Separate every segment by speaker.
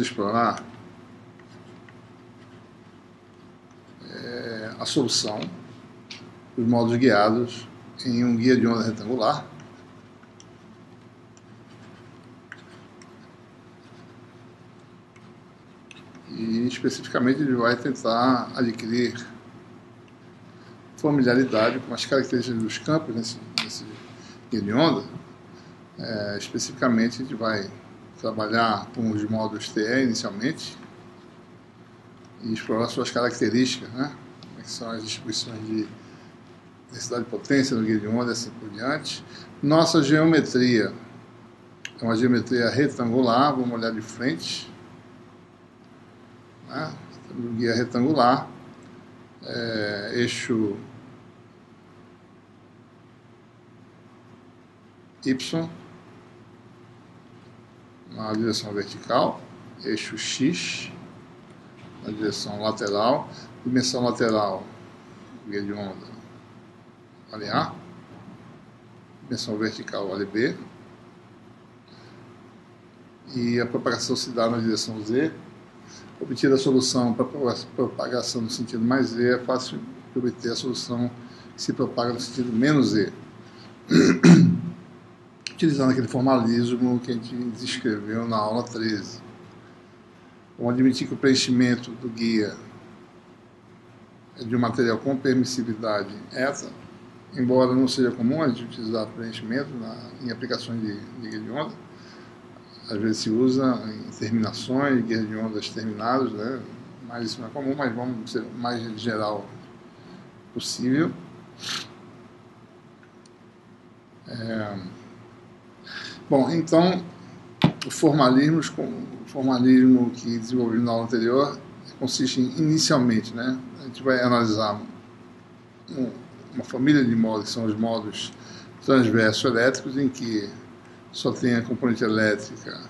Speaker 1: explorar a solução dos módulos guiados em um guia de onda retangular. E especificamente ele vai tentar adquirir familiaridade com as características dos campos nesse guia de onda. Especificamente a gente vai trabalhar com os módulos TE inicialmente e explorar suas características, né? Como é que são as distribuições de densidade de potência no guia de onda e assim por diante. Nossa geometria é uma geometria retangular, vamos olhar de frente, né? No guia retangular, eixo Y na direção vertical, eixo X na direção lateral, dimensão lateral, guia de onda, vale A, dimensão vertical, vale B, e a propagação se dá na direção Z. Obter a solução para propagação no sentido mais Z, é fácil de obter a solução que se propaga no sentido menos Z, utilizando aquele formalismo que a gente descreveu na aula 13. Vamos admitir que o preenchimento do guia é de um material com permissividade eta, embora não seja comum a gente utilizar preenchimento em aplicações de guia de onda. Às vezes se usa em terminações de guia de ondas terminados, né? Mas isso não é comum, mas vamos ser o mais geral possível. Bom, então, o formalismo que desenvolvemos na aula anterior consiste em, inicialmente, né, a gente vai analisar uma família de módulos, que são os módulos transversos elétricos, em que só tem a componente elétrica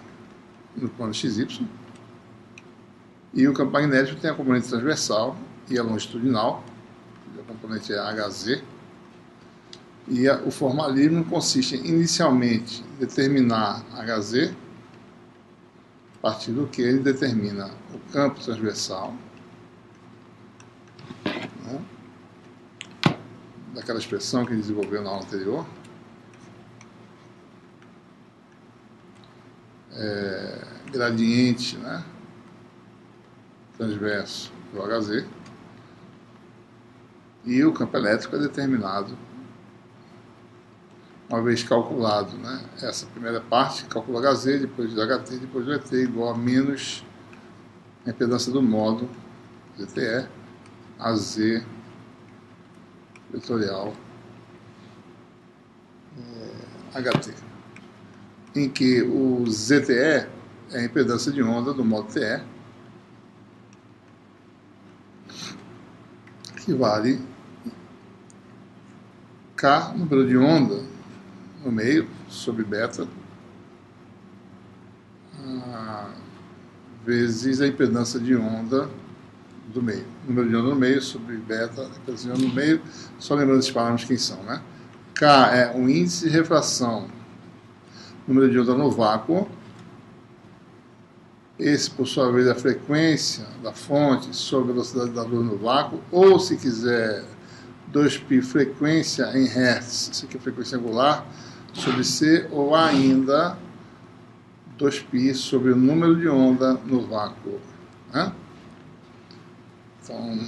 Speaker 1: no plano XY, e o campo magnético tem a componente transversal e a longitudinal, a componente é HZ. E o formalismo consiste em, inicialmente, determinar HZ, a partir do que ele determina o campo transversal, né, daquela expressão que ele desenvolveu na aula anterior, gradiente, né, transverso do HZ, e o campo elétrico é determinado uma vez calculado, né, essa primeira parte, calcula HZ, depois do HT, depois do ET, igual a menos a impedância do módulo, ZTE, a Z vetorial HT, em que o ZTE é a impedância de onda do módulo TE, que vale K, número de onda no meio, sobre beta, vezes a impedância de onda do meio. Número de onda no meio, sobre beta, impedância de onda no meio, só lembrando esses parâmetros quem são, né? K é o índice de refração, número de onda no vácuo. Esse, por sua vez, é a frequência da fonte sobre a velocidade da luz no vácuo, ou, se quiser, 2π frequência em Hertz, isso aqui é frequência angular, sobre C, ou ainda 2π sobre o número de onda no vácuo, né? Então,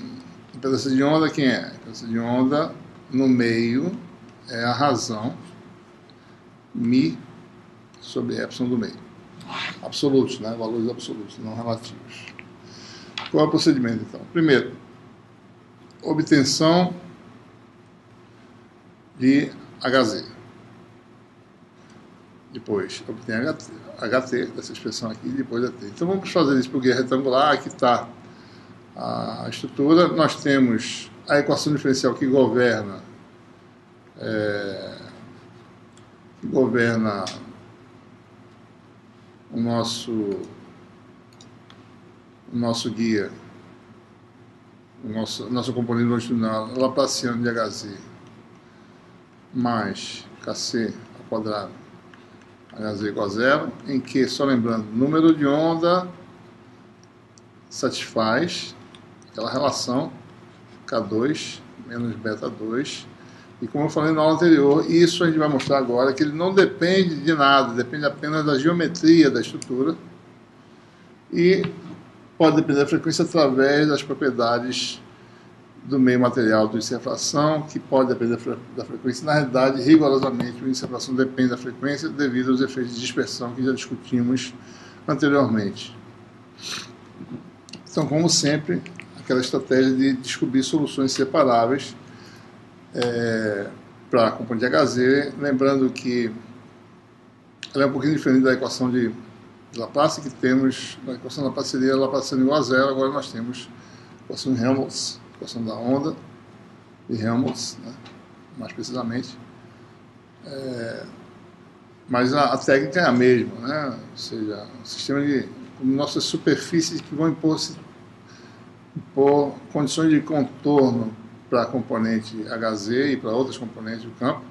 Speaker 1: impedância de onda quem é? Impedância de onda no meio é a razão μ sobre epsilon do meio. Absolutos, né? Valores absolutos, não relativos. Qual é o procedimento, então? Primeiro, obtenção de HZ. Depois, obtém HT, dessa expressão aqui, e depois AT. Então, vamos fazer isso para o guia retangular. Aqui está a estrutura. Nós temos a equação diferencial que governa o nosso guia, nosso componente longitudinal laplaciano de HZ mais KC ao quadrado, HZ igual a zero, em que, só lembrando, número de onda satisfaz aquela relação K2 menos beta 2. E como eu falei na aula anterior, isso a gente vai mostrar agora, que ele não depende de nada, depende apenas da geometria da estrutura e pode depender da frequência através das propriedades do meio material do índice de refração, que pode depender da frequência. Na realidade, rigorosamente, o índice de refração depende da frequência devido aos efeitos de dispersão que já discutimos anteriormente. Então, como sempre, aquela estratégia de descobrir soluções separáveis para a componente HZ, lembrando que ela é um pouquinho diferente da equação de Laplace, que temos, na equação de Laplace seria Laplace sendo igual a zero, agora nós temos a equação de Helmholtz, a equação da onda de Helmholtz, né, mais precisamente, mas a técnica é a mesma, né, ou seja, o sistema de nossas superfícies que vão impor condições de contorno para a componente HZ e para outras componentes do campo,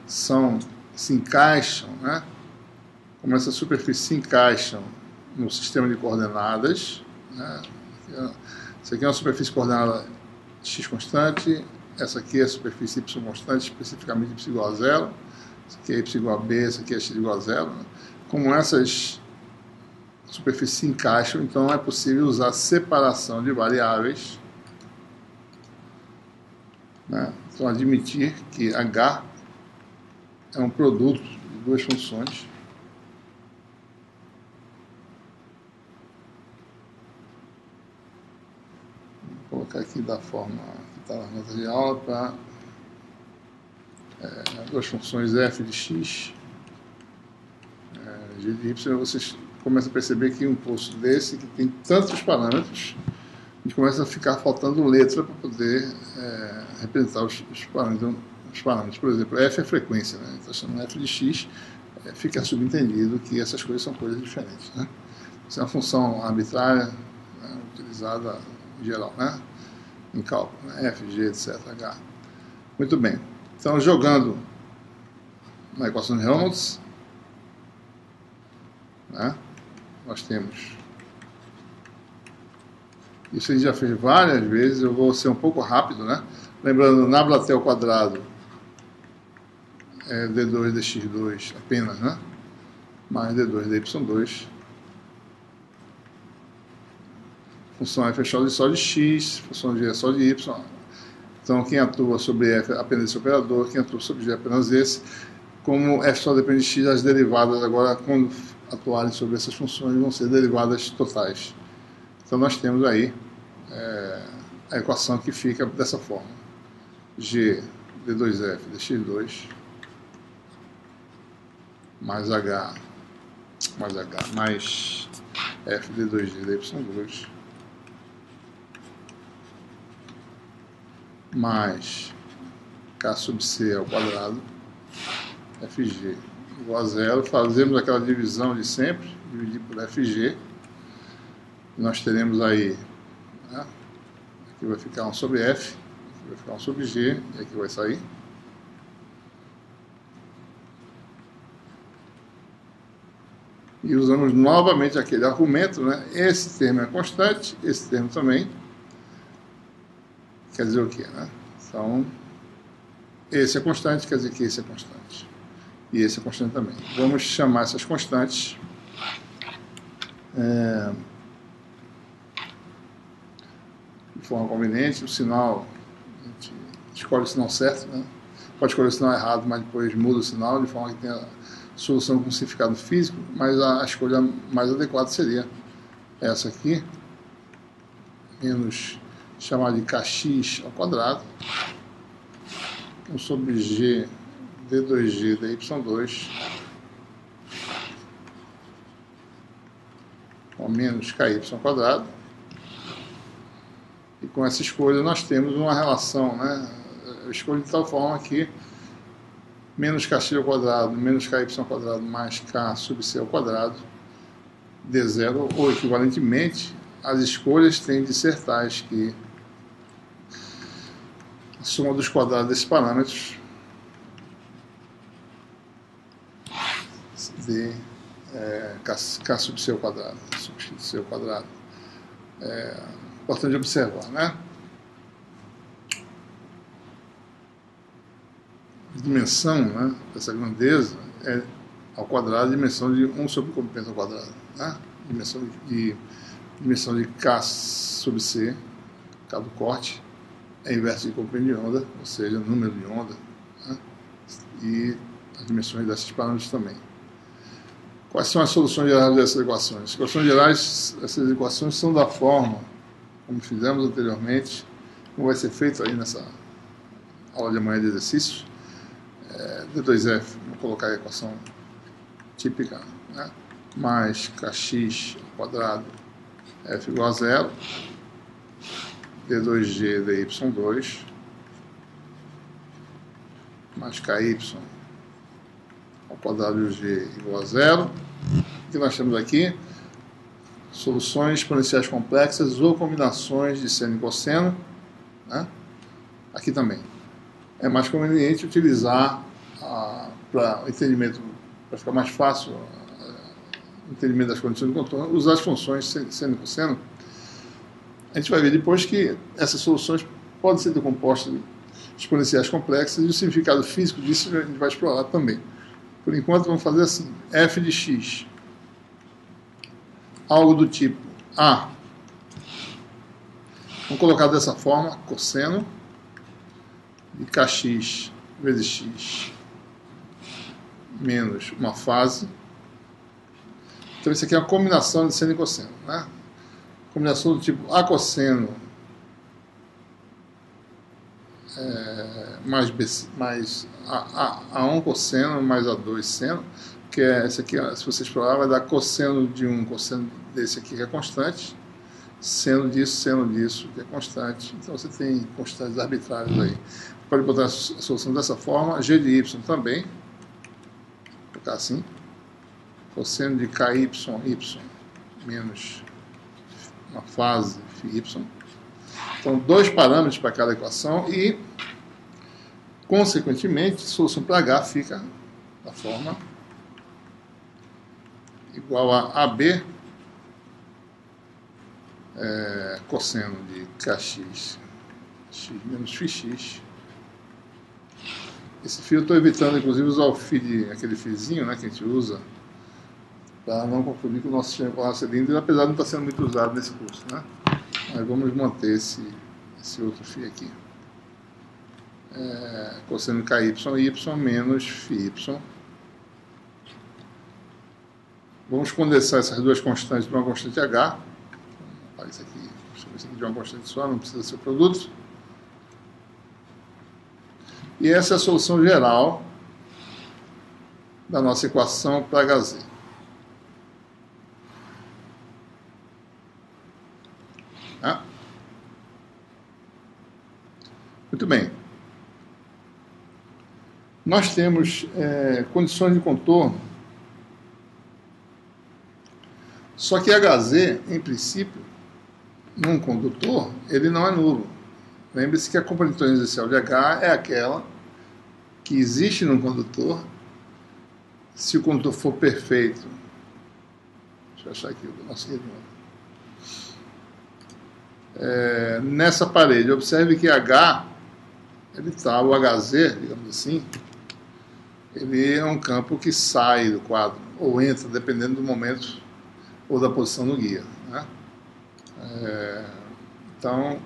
Speaker 1: se encaixam, né? Como essas superfícies se encaixam no sistema de coordenadas, né? Isso aqui é uma superfície coordenada x constante, essa aqui é a superfície y constante, especificamente y igual a zero, essa aqui é y igual a b, essa aqui é x igual a zero. Né? Como essas superfícies se encaixam, então é possível usar separação de variáveis, né? Então, admitir que H é um produto de duas funções vou colocar aqui da forma que está na nota de aula para duas funções f de x g de y. Vocês começam a perceber que um curso desse que tem tantos parâmetros, a gente começa a ficar faltando letra para poder representar os parâmetros. Por exemplo, f é frequência, né? Então, chamando f de x, fica subentendido que essas coisas são coisas diferentes. Né? Isso é uma função arbitrária, né, utilizada em geral, né? Em cálculo, né? f, g, etc, h. Muito bem. Então, jogando na equação de Helmholtz, né? Nós temos... Isso a gente já fez várias vezes, eu vou ser um pouco rápido, né? Lembrando, Nablaté ao quadrado é d2 dx2 apenas, né? Mais d2 dy2. Função f é só de x, função g é só de y. Então, quem atua sobre f é apenas esse operador, quem atua sobre g é apenas esse. Como f só depende de x, as derivadas agora, quando atuarem sobre essas funções, vão ser derivadas totais. Então, nós temos aí a equação que fica dessa forma. G d2f dx2 mais h mais f d2g dy2 mais k sub c ao quadrado fg igual a zero. Fazemos aquela divisão de sempre, dividir por fg. Nós teremos aí, né, aqui vai ficar 1 sobre f, aqui vai ficar 1 sobre g, e aqui vai sair. E usamos novamente aquele argumento, né? Esse termo é constante, esse termo também. Quer dizer o quê, né? Então, esse é constante, quer dizer que esse é constante. E esse é constante também. Vamos chamar essas constantes de forma conveniente. O sinal, a gente escolhe o sinal certo, né? Pode escolher o sinal errado, mas depois muda o sinal, de forma que tenha solução com significado físico, mas a escolha mais adequada seria essa aqui, menos chamar de kx ao quadrado, 1 sobre g d2g dy2, com menos ky ao quadrado. E com essa escolha nós temos uma relação, né? Eu escolho de tal forma que menos kx ao quadrado, menos ky ao quadrado, mais k sub c ao quadrado, d zero, ou equivalentemente, as escolhas têm de ser tais que a soma dos quadrados desses parâmetros dê k sub c ao quadrado, substituir c ao quadrado. Importante observar, né? A dimensão, né, dessa grandeza é ao quadrado a dimensão de 1 sobre comprimento ao quadrado, né? Dimensão de K sobre C, K do corte, é inverso de comprimento de onda, ou seja, número de onda, né? E as dimensões desses parâmetros também. Quais são as soluções gerais dessas equações? As soluções gerais dessas equações são da forma, como fizemos anteriormente, como vai ser feito aí nessa aula de amanhã de exercícios. D2F, vou colocar a equação típica, né? Mais Kx ao quadrado F igual a 0, D2G dy2, mais Ky ao quadrado G igual a 0. O que nós temos aqui? Soluções exponenciais complexas ou combinações de seno e cosseno, né? Aqui também. É mais conveniente utilizar, para o entendimento, para ficar mais fácil o entendimento das condições de contorno, usar as funções seno e cosseno. A gente vai ver depois que essas soluções podem ser decompostas em exponenciais complexas e o significado físico disso a gente vai explorar também. Por enquanto, vamos fazer assim: f de x, algo do tipo A. Vamos colocar dessa forma: cosseno de Kx vezes x menos uma fase. Então, isso aqui é uma combinação de seno e cosseno, né? Combinação do tipo A cosseno mais A1 cosseno mais A2 seno, que é esse aqui, se você explorar, vai dar cosseno de um, cosseno desse aqui que é constante, seno disso que é constante. Então você tem constantes arbitrárias aí. Pode botar a solução dessa forma. G de y também, vou colocar assim, cosseno de ky y menos uma fase φy. Então, 2 parâmetros para cada equação e, consequentemente, a solução para H fica da forma igual a AB cosseno de Kx x menos φx. Esse fio eu estou evitando, inclusive, usar o fio aquele fiozinho, né, que a gente usa para não confundir com o nosso sistema polar cilíndrico, apesar de não estar sendo muito usado nesse curso, né? Mas vamos manter esse outro φ aqui. Cosseno ky menos φy. Vamos condensar essas duas constantes para uma constante H. Vamos isso aqui, isso aqui de uma constante só, não precisa ser o produto. E essa é a solução geral da nossa equação para Hz. Muito bem. Nós temos condições de contorno, só que Hz, em princípio, num condutor, ele não é nulo. Lembre-se que a componente tangencial de H é aquela que existe num condutor se o condutor for perfeito. Deixa eu achar aqui o nosso redondo. Nessa parede, observe que H, ele está, o Hz, digamos assim, ele é um campo que sai do quadro, ou entra, dependendo do momento ou da posição do guia, né? Então,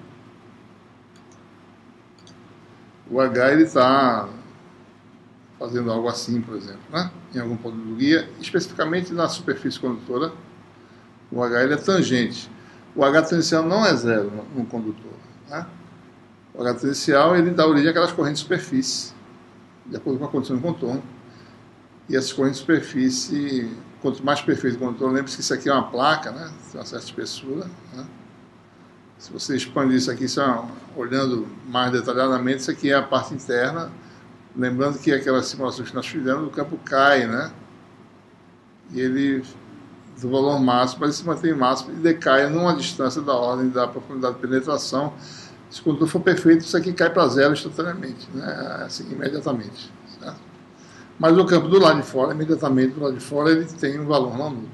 Speaker 1: o H ele está fazendo algo assim, por exemplo, né? Em algum ponto do guia, especificamente na superfície condutora, o H ele é tangente. O H tangencial não é zero no condutor, né? O H tangencial ele dá origem àquelas correntes de superfície, de acordo com a condição de contorno. E essas correntes de superfície, quanto mais perfeito o contorno, lembre-se que isso aqui é uma placa, né? Tem uma certa espessura, né? Se você expandir isso aqui, olhando mais detalhadamente, isso aqui é a parte interna. Lembrando que aquelas simulações que nós fizemos, o campo cai, né? E ele, do valor máximo, ele se mantém máximo e decai numa distância da ordem da profundidade de penetração. Se o contorno for perfeito, isso aqui cai para zero instantaneamente, né? Assim, imediatamente, certo? Mas o campo do lado de fora, imediatamente do lado de fora, ele tem um valor não nulo.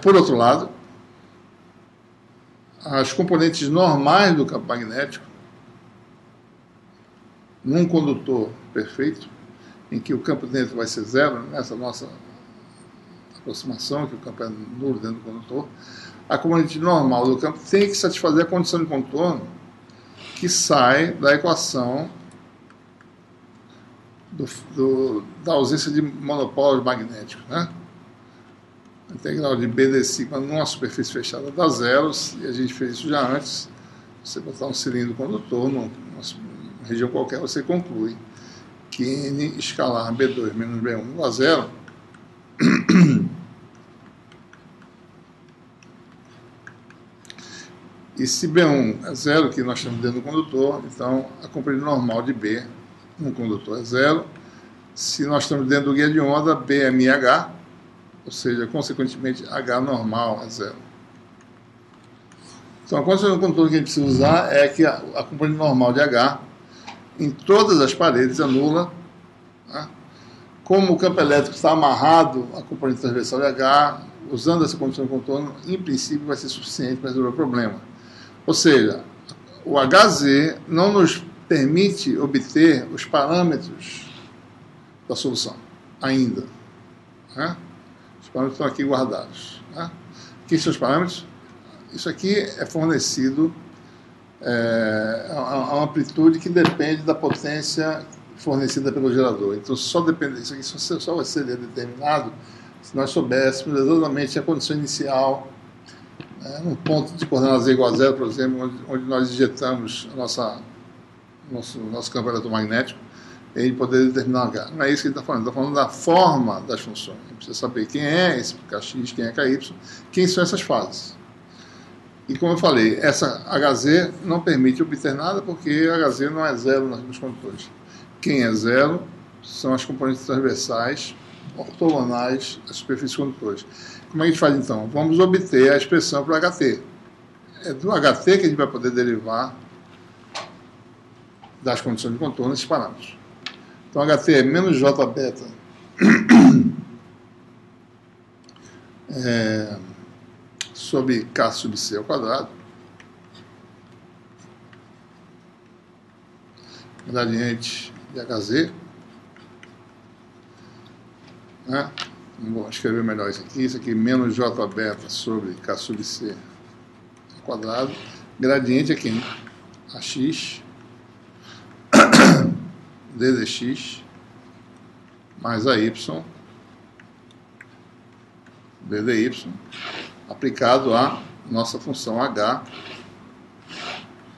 Speaker 1: Por outro lado, as componentes normais do campo magnético, num condutor perfeito, em que o campo dentro vai ser zero, nessa nossa aproximação, que o campo é nulo dentro do condutor, a componente normal do campo tem que satisfazer a condição de contorno que sai da equação da ausência de monopólios magnéticos, né? A integral de B d sigma numa superfície fechada dá zero, e a gente fez isso já antes. Você botar um cilindro condutor numa região qualquer, você conclui que N escalar B2 menos B1 igual a zero. E se B1 é zero, que nós estamos dentro do condutor, então a componente normal de B no condutor é zero. Se nós estamos dentro do guia de onda, B é μH, ou seja, consequentemente, H normal é zero. Então, a condição do contorno que a gente precisa usar é que a componente normal de H em todas as paredes é nula, né? Como o campo elétrico está amarrado à componente transversal de H, usando essa condição de contorno, em princípio vai ser suficiente para resolver o problema. Ou seja, o HZ não nos permite obter os parâmetros da solução, ainda, né? Os parâmetros estão aqui guardados, né? Quais são os parâmetros? Isso aqui é fornecido a uma amplitude que depende da potência fornecida pelo gerador. Então, isso aqui só vai ser determinado se nós soubéssemos exatamente a condição inicial, um ponto de coordenada z igual a zero, por exemplo, onde nós injetamos nosso campo eletromagnético, e ele poder determinar H. Não é isso que ele está falando. Ele está falando da forma das funções. A gente precisa saber quem é esse Kx, quem é Ky, quem são essas fases. E como eu falei, essa Hz não permite obter nada, porque Hz não é zero nos condutores. Quem é zero são as componentes transversais ortogonais às superfícies condutores. Como é que a gente faz então? Vamos obter a expressão para o HT. É do HT que a gente vai poder derivar das condições de contorno esses parâmetros. Então, HT é menos J beta sobre K sub C ao quadrado, gradiente de Hz, né? Vou escrever melhor isso aqui menos J beta sobre K sub C ao quadrado, gradiente aqui, né? AX ddx mais AY ddy aplicado à nossa função h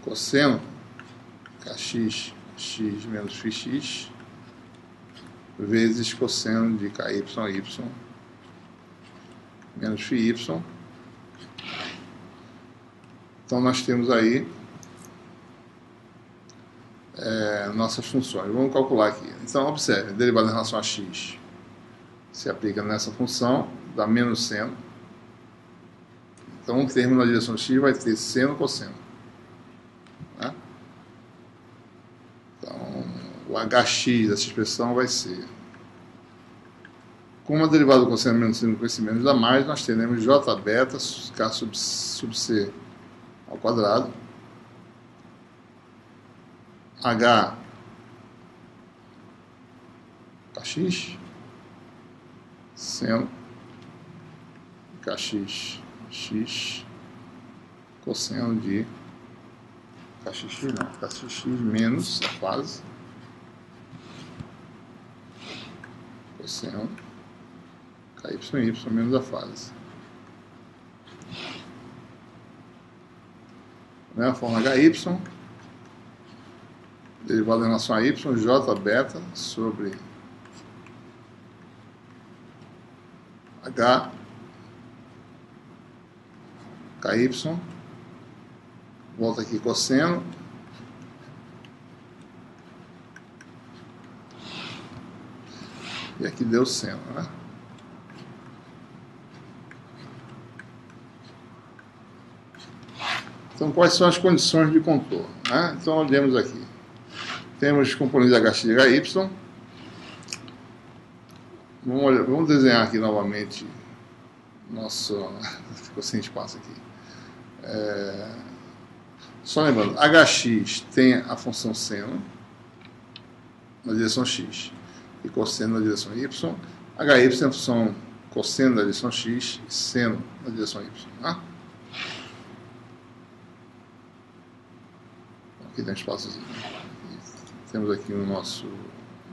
Speaker 1: cosseno kx x menos φx vezes cosseno de ky y menos φy. Então nós temos aí nossas funções. Vamos calcular aqui. Então, observe, derivada em relação a x se aplica nessa função, dá menos seno. Então, um termo na direção x vai ter seno cosseno, né? Então, o hx dessa expressão vai ser, como a derivada do cosseno menos seno com esse menos dá mais, nós teremos j beta k sub c ao quadrado, h kx seno kx x cosseno de kx não, kx menos a fase cosseno ky menos a fase. Da mesma forma, hy derivada em relação a y, j beta sobre h ky, volta aqui cosseno, e aqui deu seno, né? Então, quais são as condições de contorno, né? Então, olhemos aqui. Temos componentes hx de hy. Vamos desenhar aqui novamente nosso ficou sem espaço aqui. Só lembrando, hx tem a função seno na direção x e cosseno na direção y. Hy tem a função cosseno na direção x e seno na direção y. Tá? Aqui tem um espaçozinho. Temos aqui o nosso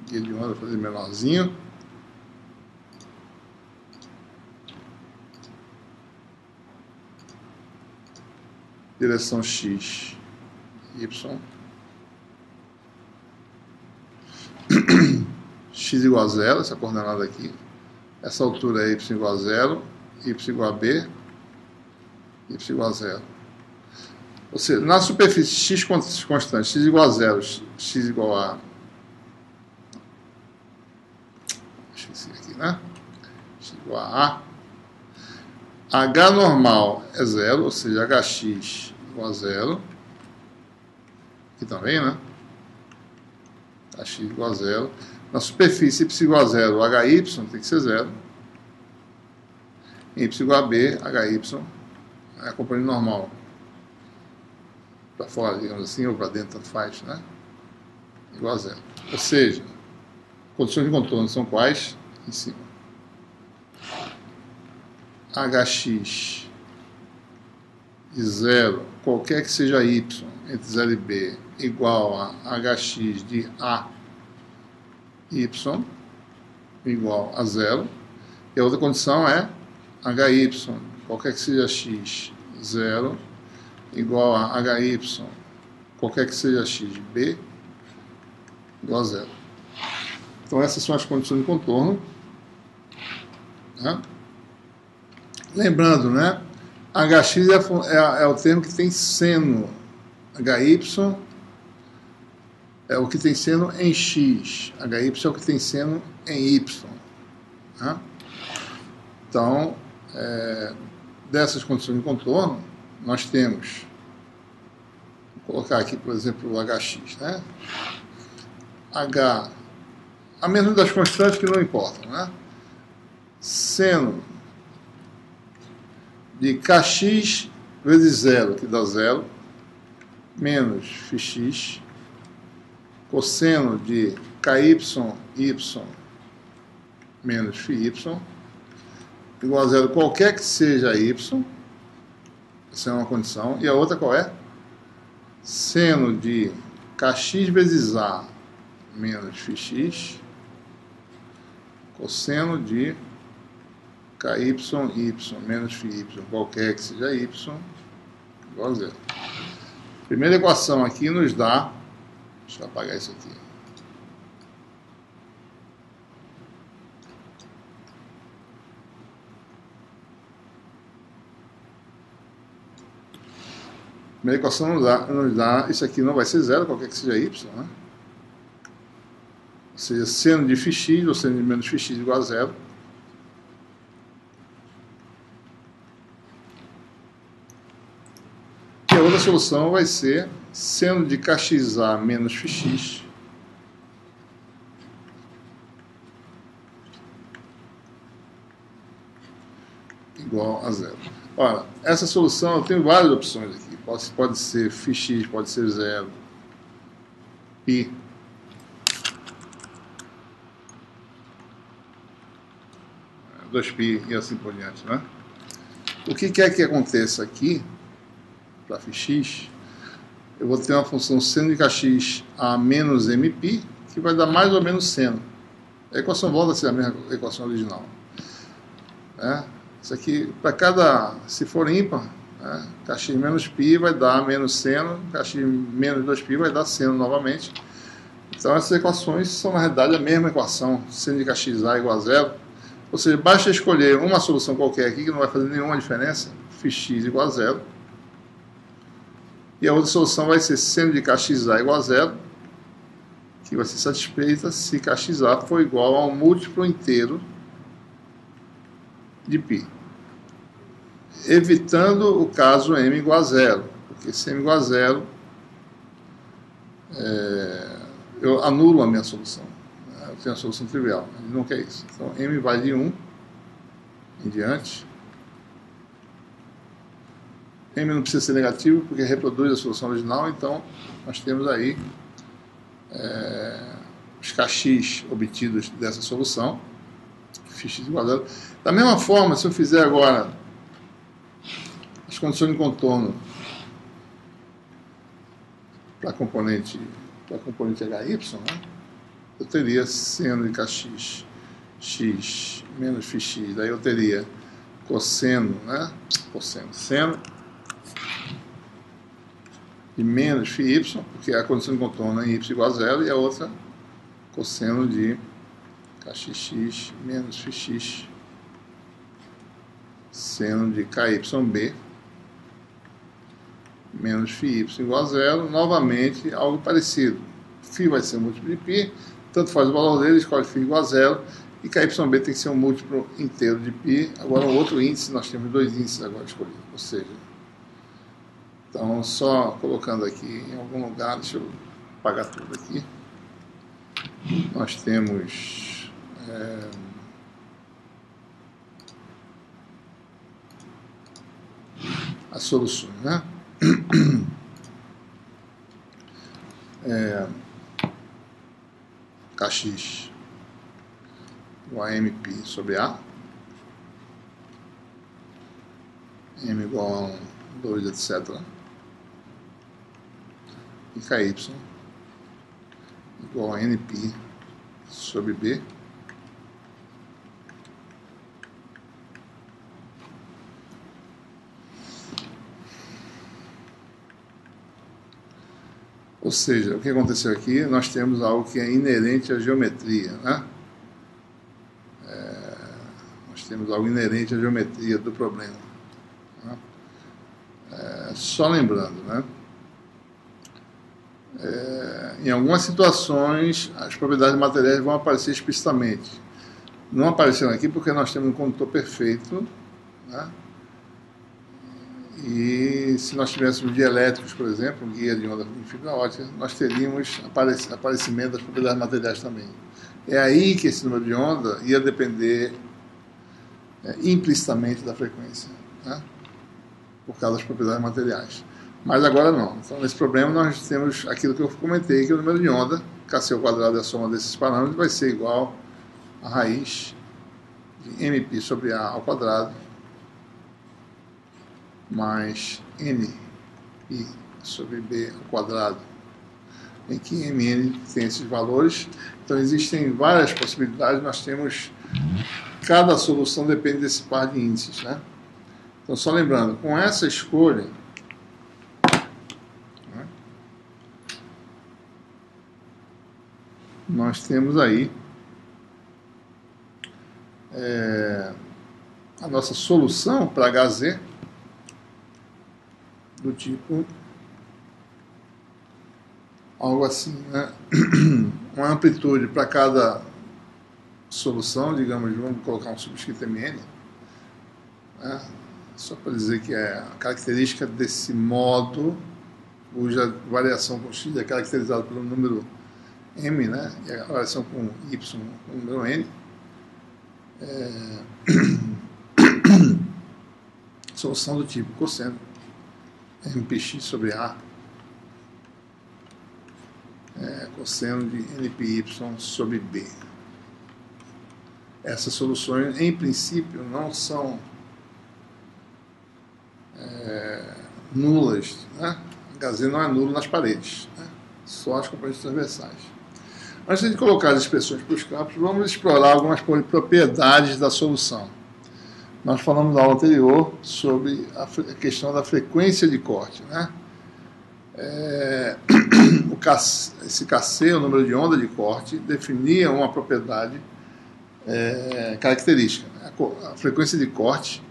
Speaker 1: guia de onda, vou fazer menorzinho. Direção x, y. X igual a 0, essa coordenada aqui. Essa altura é y igual a 0, y igual a b, y igual a 0. Ou seja, na superfície x constante, x igual a 0, x igual a... esqueci aqui, né? X igual a H normal é 0, ou seja, hx igual a 0. Aqui também, né? Hx igual a 0. Na superfície y igual a 0, hy tem que ser 0. Y igual a b, hy é a componente normal. Para fora, digamos assim, ou para dentro, tanto faz, né? Igual a 0. Ou seja, condições de contorno são quais? Em cima. Hx de 0, qualquer que seja y entre 0 e b, igual a hx de a y igual a 0. E a outra condição é hy, qualquer que seja x, 0, igual a hy, qualquer que seja x de b, igual a 0. Então essas são as condições de contorno. Né? Lembrando, né? Hx é o termo que tem seno. Hy é o que tem seno em x. Hy é o que tem seno em y. Né? Então, dessas condições de contorno, nós temos, vou colocar aqui, por exemplo, o hx. Né? H, a mesma das constantes que não importam. Né? Seno de kx vezes 0, que dá 0, menos φx, cosseno de ky, y, menos φy, igual a 0 qualquer que seja y, essa é uma condição, e a outra qual é? Seno de kx vezes a, menos φx, cosseno de ky, y, menos φy, qualquer que seja y, igual a 0. Primeira equação aqui nos dá, deixa eu apagar isso aqui. Primeira equação nos dá, isso aqui não vai ser 0, qualquer que seja y, né? Ou seja, seno de φx ou seno de menos φx igual a 0. E a outra solução vai ser seno de kxa menos φx igual a 0. Olha, essa solução eu tenho várias opções aqui. Pode ser φx, pode ser 0, π. Dois π e assim por diante, né? O que quer que aconteça aqui, para φx, eu vou ter uma função seno de kx a menos mπ, que vai dar mais ou menos seno. A equação volta a ser a mesma equação original. Isso aqui, para cada, se for ímpar, kx menos π vai dar menos seno, kx menos 2π vai dar seno novamente. Então essas equações são na realidade a mesma equação, seno de kxa igual a 0. Ou seja, basta escolher uma solução qualquer aqui que não vai fazer nenhuma diferença, φx igual a 0. E a outra solução vai ser seno de kxa igual a 0, que vai ser satisfeita se kxa for igual a um múltiplo inteiro de π. Evitando o caso m igual a 0, porque se m igual a 0, eu anulo a minha solução. Eu tenho a solução trivial, ele não quer isso. Então m vai de 1 em diante, M não precisa ser negativo, porque reproduz a solução original, então nós temos aí os kx obtidos dessa solução, φx igual a 0. Da mesma forma, se eu fizer agora as condições de contorno para a componente HY, né, eu teria seno de kx, x menos φx, daí eu teria cosseno, né, seno de menos φy, porque a condição de contorno é y igual a 0, e a outra cosseno de kxx menos φx, seno de kyb menos φy igual a 0, novamente algo parecido. Φ vai ser um múltiplo de π, tanto faz o valor dele, escolhe φ igual a 0, e kyb tem que ser um múltiplo inteiro de π. Agora, um outro índice, nós temos dois índices agora escolhidos, ou seja, então, só colocando aqui em algum lugar, deixa eu apagar tudo aqui, nós temos as soluções, né? Kx igual a mπ sobre A, m igual a 2, etc. E ky igual a nπ sobre B, ou seja, o que aconteceu aqui, nós temos algo que é inerente à geometria, né? Nós temos algo inerente à geometria do problema, né? Só lembrando, né? Em algumas situações, as propriedades materiais vão aparecer explicitamente. Não apareceram aqui porque nós temos um condutor perfeito, né? E se nós tivéssemos dielétricos, por exemplo, guia de onda em fibra ótica, nós teríamos aparecimento das propriedades materiais também. É aí que esse número de onda ia depender implicitamente da frequência, né? Por causa das propriedades materiais. Mas agora não. Então, nesse problema, nós temos aquilo que eu comentei, que o número de onda, kc ao quadrado é a soma desses parâmetros, vai ser igual a raiz de mπ sobre A ao quadrado mais nπ sobre B ao quadrado, em que mn tem esses valores. Então, existem várias possibilidades. Nós temos, cada solução depende desse par de índices, né? Então, só lembrando, com essa escolha, né, nós temos aí a nossa solução para HZ do tipo algo assim, né? Uma amplitude para cada solução, digamos, vamos colocar um subscrito mn, né? Só para dizer que é a característica desse modo, cuja variação com x é caracterizada pelo número m, né? E a variação com y com o número n. Solução do tipo cosseno mπx sobre A, cosseno de nπy sobre B. Essas soluções, em princípio, não são nulas, né? HZ não é nulo nas paredes, né? Só as componentes transversais. Antes de colocar as expressões para os campos, vamos explorar algumas propriedades da solução. Nós falamos na aula anterior sobre a questão da frequência de corte, né? Esse kc, o número de onda de corte, definia uma propriedade característica, né? A frequência de corte.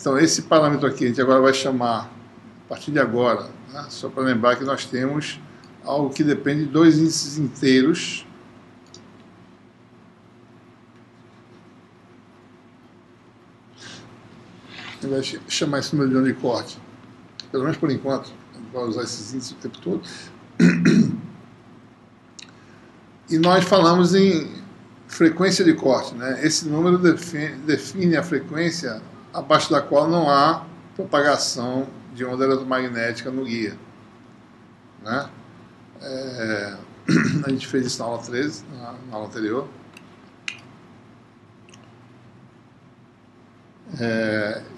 Speaker 1: Então, esse parâmetro aqui a gente agora vai chamar, a partir de agora, né? Só para lembrar que nós temos algo que depende de dois índices inteiros. A gente vai chamar esse número de onda de corte, pelo menos por enquanto, a gente vai usar esses índices o tempo todo. E nós falamos em frequência de corte, né? Esse número define a frequência abaixo da qual não há propagação de onda eletromagnética no guia, né? A gente fez isso na aula 13, na aula anterior.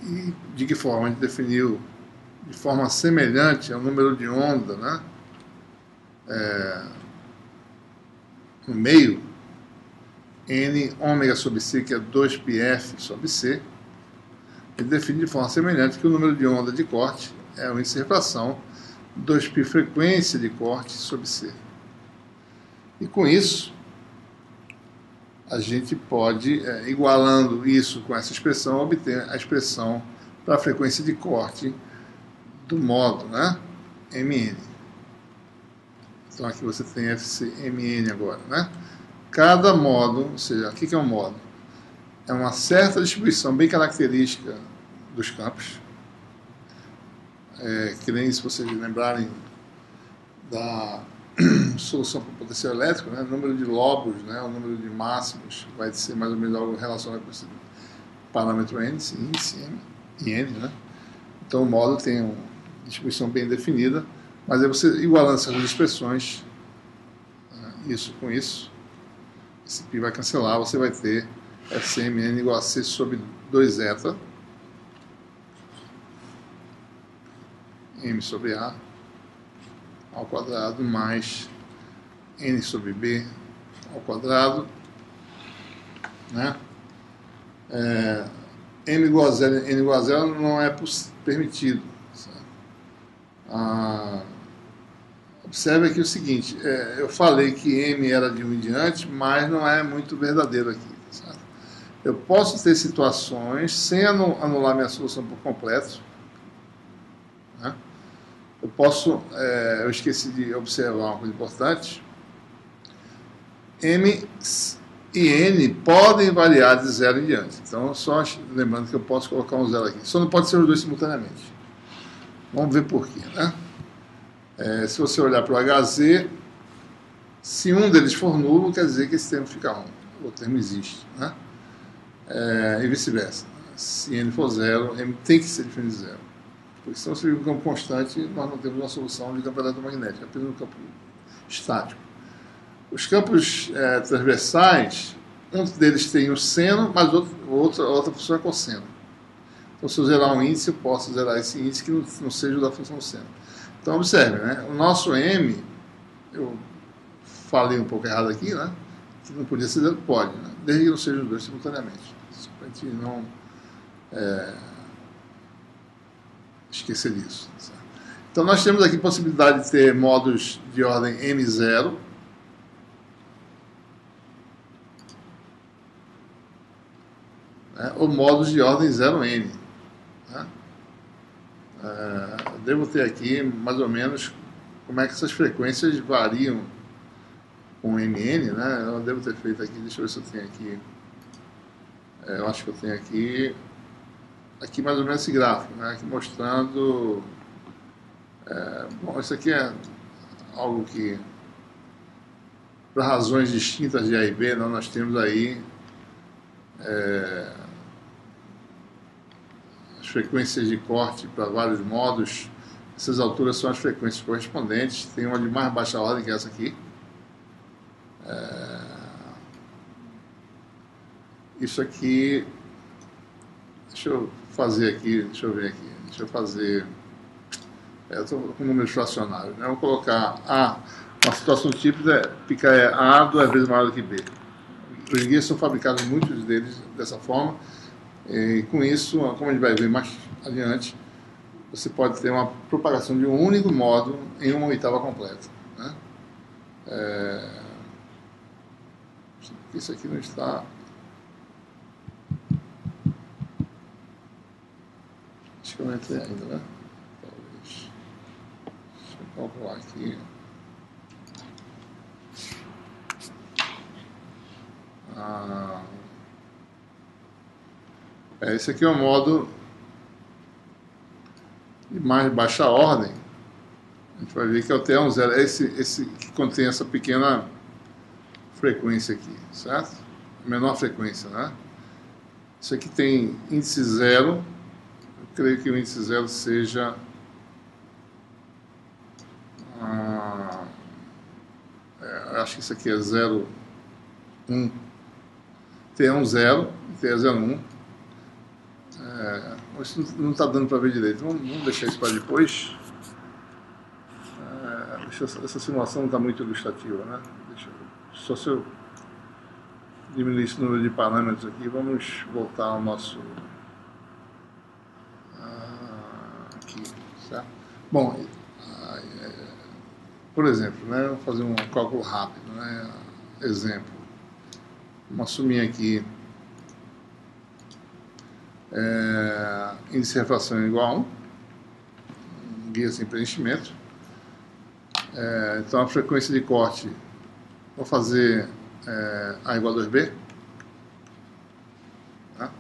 Speaker 1: E de que forma? A gente definiu de forma semelhante ao número de onda, né? No meio, n ômega sobre c, que é 2πf sobre c, ele define de forma semelhante que o número de onda de corte é o índice de refração 2π frequência de corte sobre c. E com isso, a gente pode, igualando isso com essa expressão, obter a expressão para a frequência de corte do modo, né? Mn. Então aqui você tem FCMN agora, né? Cada modo, ou seja, o que é um modo? É uma certa distribuição bem característica dos campos. Que nem se vocês lembrarem da solução para o potencial elétrico, né? O número de lobos, né? O número de máximos vai ser mais ou menos algo relacionado com esse parâmetro N, índice M e N, né? Então o modo tem uma distribuição bem definida, mas aí você igualando essas duas expressões, isso com isso, esse π vai cancelar, você vai ter FCMN igual a C sobre 2 zeta M sobre A ao quadrado mais N sobre B ao quadrado, né? M igual a zero, N igual a zero não é permitido. Observe aqui o seguinte, eu falei que M era de 1 em diante, mas não é muito verdadeiro aqui. Certo? Eu posso ter situações sem anular minha solução por completo. Né? Eu esqueci de observar uma coisa importante. M e N podem variar de 0 em diante. Então, só lembrando que eu posso colocar um 0 aqui. Só não pode ser os dois simultaneamente. Vamos ver por quê, né? Se você olhar para o HZ, se um deles for nulo, quer dizer que esse termo fica 1. O termo existe, né? E vice-versa. Se N for 0, M tem que ser diferente de 0. Porque se não seria um campo constante, nós não temos uma solução de campo eletromagnético, é apenas um campo estático. Os campos transversais, um deles tem o seno, mas outra função é cosseno. Então, se eu zerar um índice, eu posso zerar esse índice que não seja o da função seno. Então, observe, né? O nosso M, eu falei um pouco errado aqui, né? Que não podia ser zero, pode, né? Desde que não sejam os dois simultaneamente. Para a gente não esquecer disso. Certo? Então, nós temos aqui a possibilidade de ter modos de ordem M0, né? Ou modos de ordem 0N. Né? Devo ter aqui mais ou menos como é que essas frequências variam com MN, né? Eu devo ter feito aqui, deixa eu ver se eu tenho aqui. Eu acho que eu tenho aqui mais ou menos esse gráfico, né? Aqui mostrando. Bom, isso aqui é algo que, para razões distintas de A e B, nós temos aí as frequências de corte para vários modos. Essas alturas são as frequências correspondentes. Tem uma de mais baixa ordem, que é essa aqui. Isso aqui, deixa eu fazer aqui, deixa eu ver aqui, deixa eu fazer, eu estou com números fracionários, né? Eu vou colocar A, uma situação típica é A 2 vezes maior do que B. Os guias são fabricados, muitos deles, dessa forma, e com isso, como a gente vai ver mais adiante, você pode ter uma propagação de um único modo em uma oitava completa. Né? Isso aqui não está... Acho que eu não entrei ainda, né? Talvez. Deixa eu calcular aqui. Esse aqui é o modo de mais baixa ordem. A gente vai ver que é o T10, esse que contém essa pequena frequência aqui, certo? A menor frequência, né? Isso aqui tem índice 0. Eu creio que o índice 0 seja acho que isso aqui é 0, 1, T1, 0, T0, 1. Isso não está dando para ver direito. Vamos deixar isso para depois. Essa simulação não está muito ilustrativa, né? Só se eu diminuir esse número de parâmetros aqui, vamos voltar ao nosso aqui, certo? Bom, por exemplo, né, vou fazer um cálculo rápido, né? Exemplo, vamos assumir aqui índice de refração igual a 1, guia sem preenchimento. Então a frequência de corte, vou fazer A igual a 2B. Tá?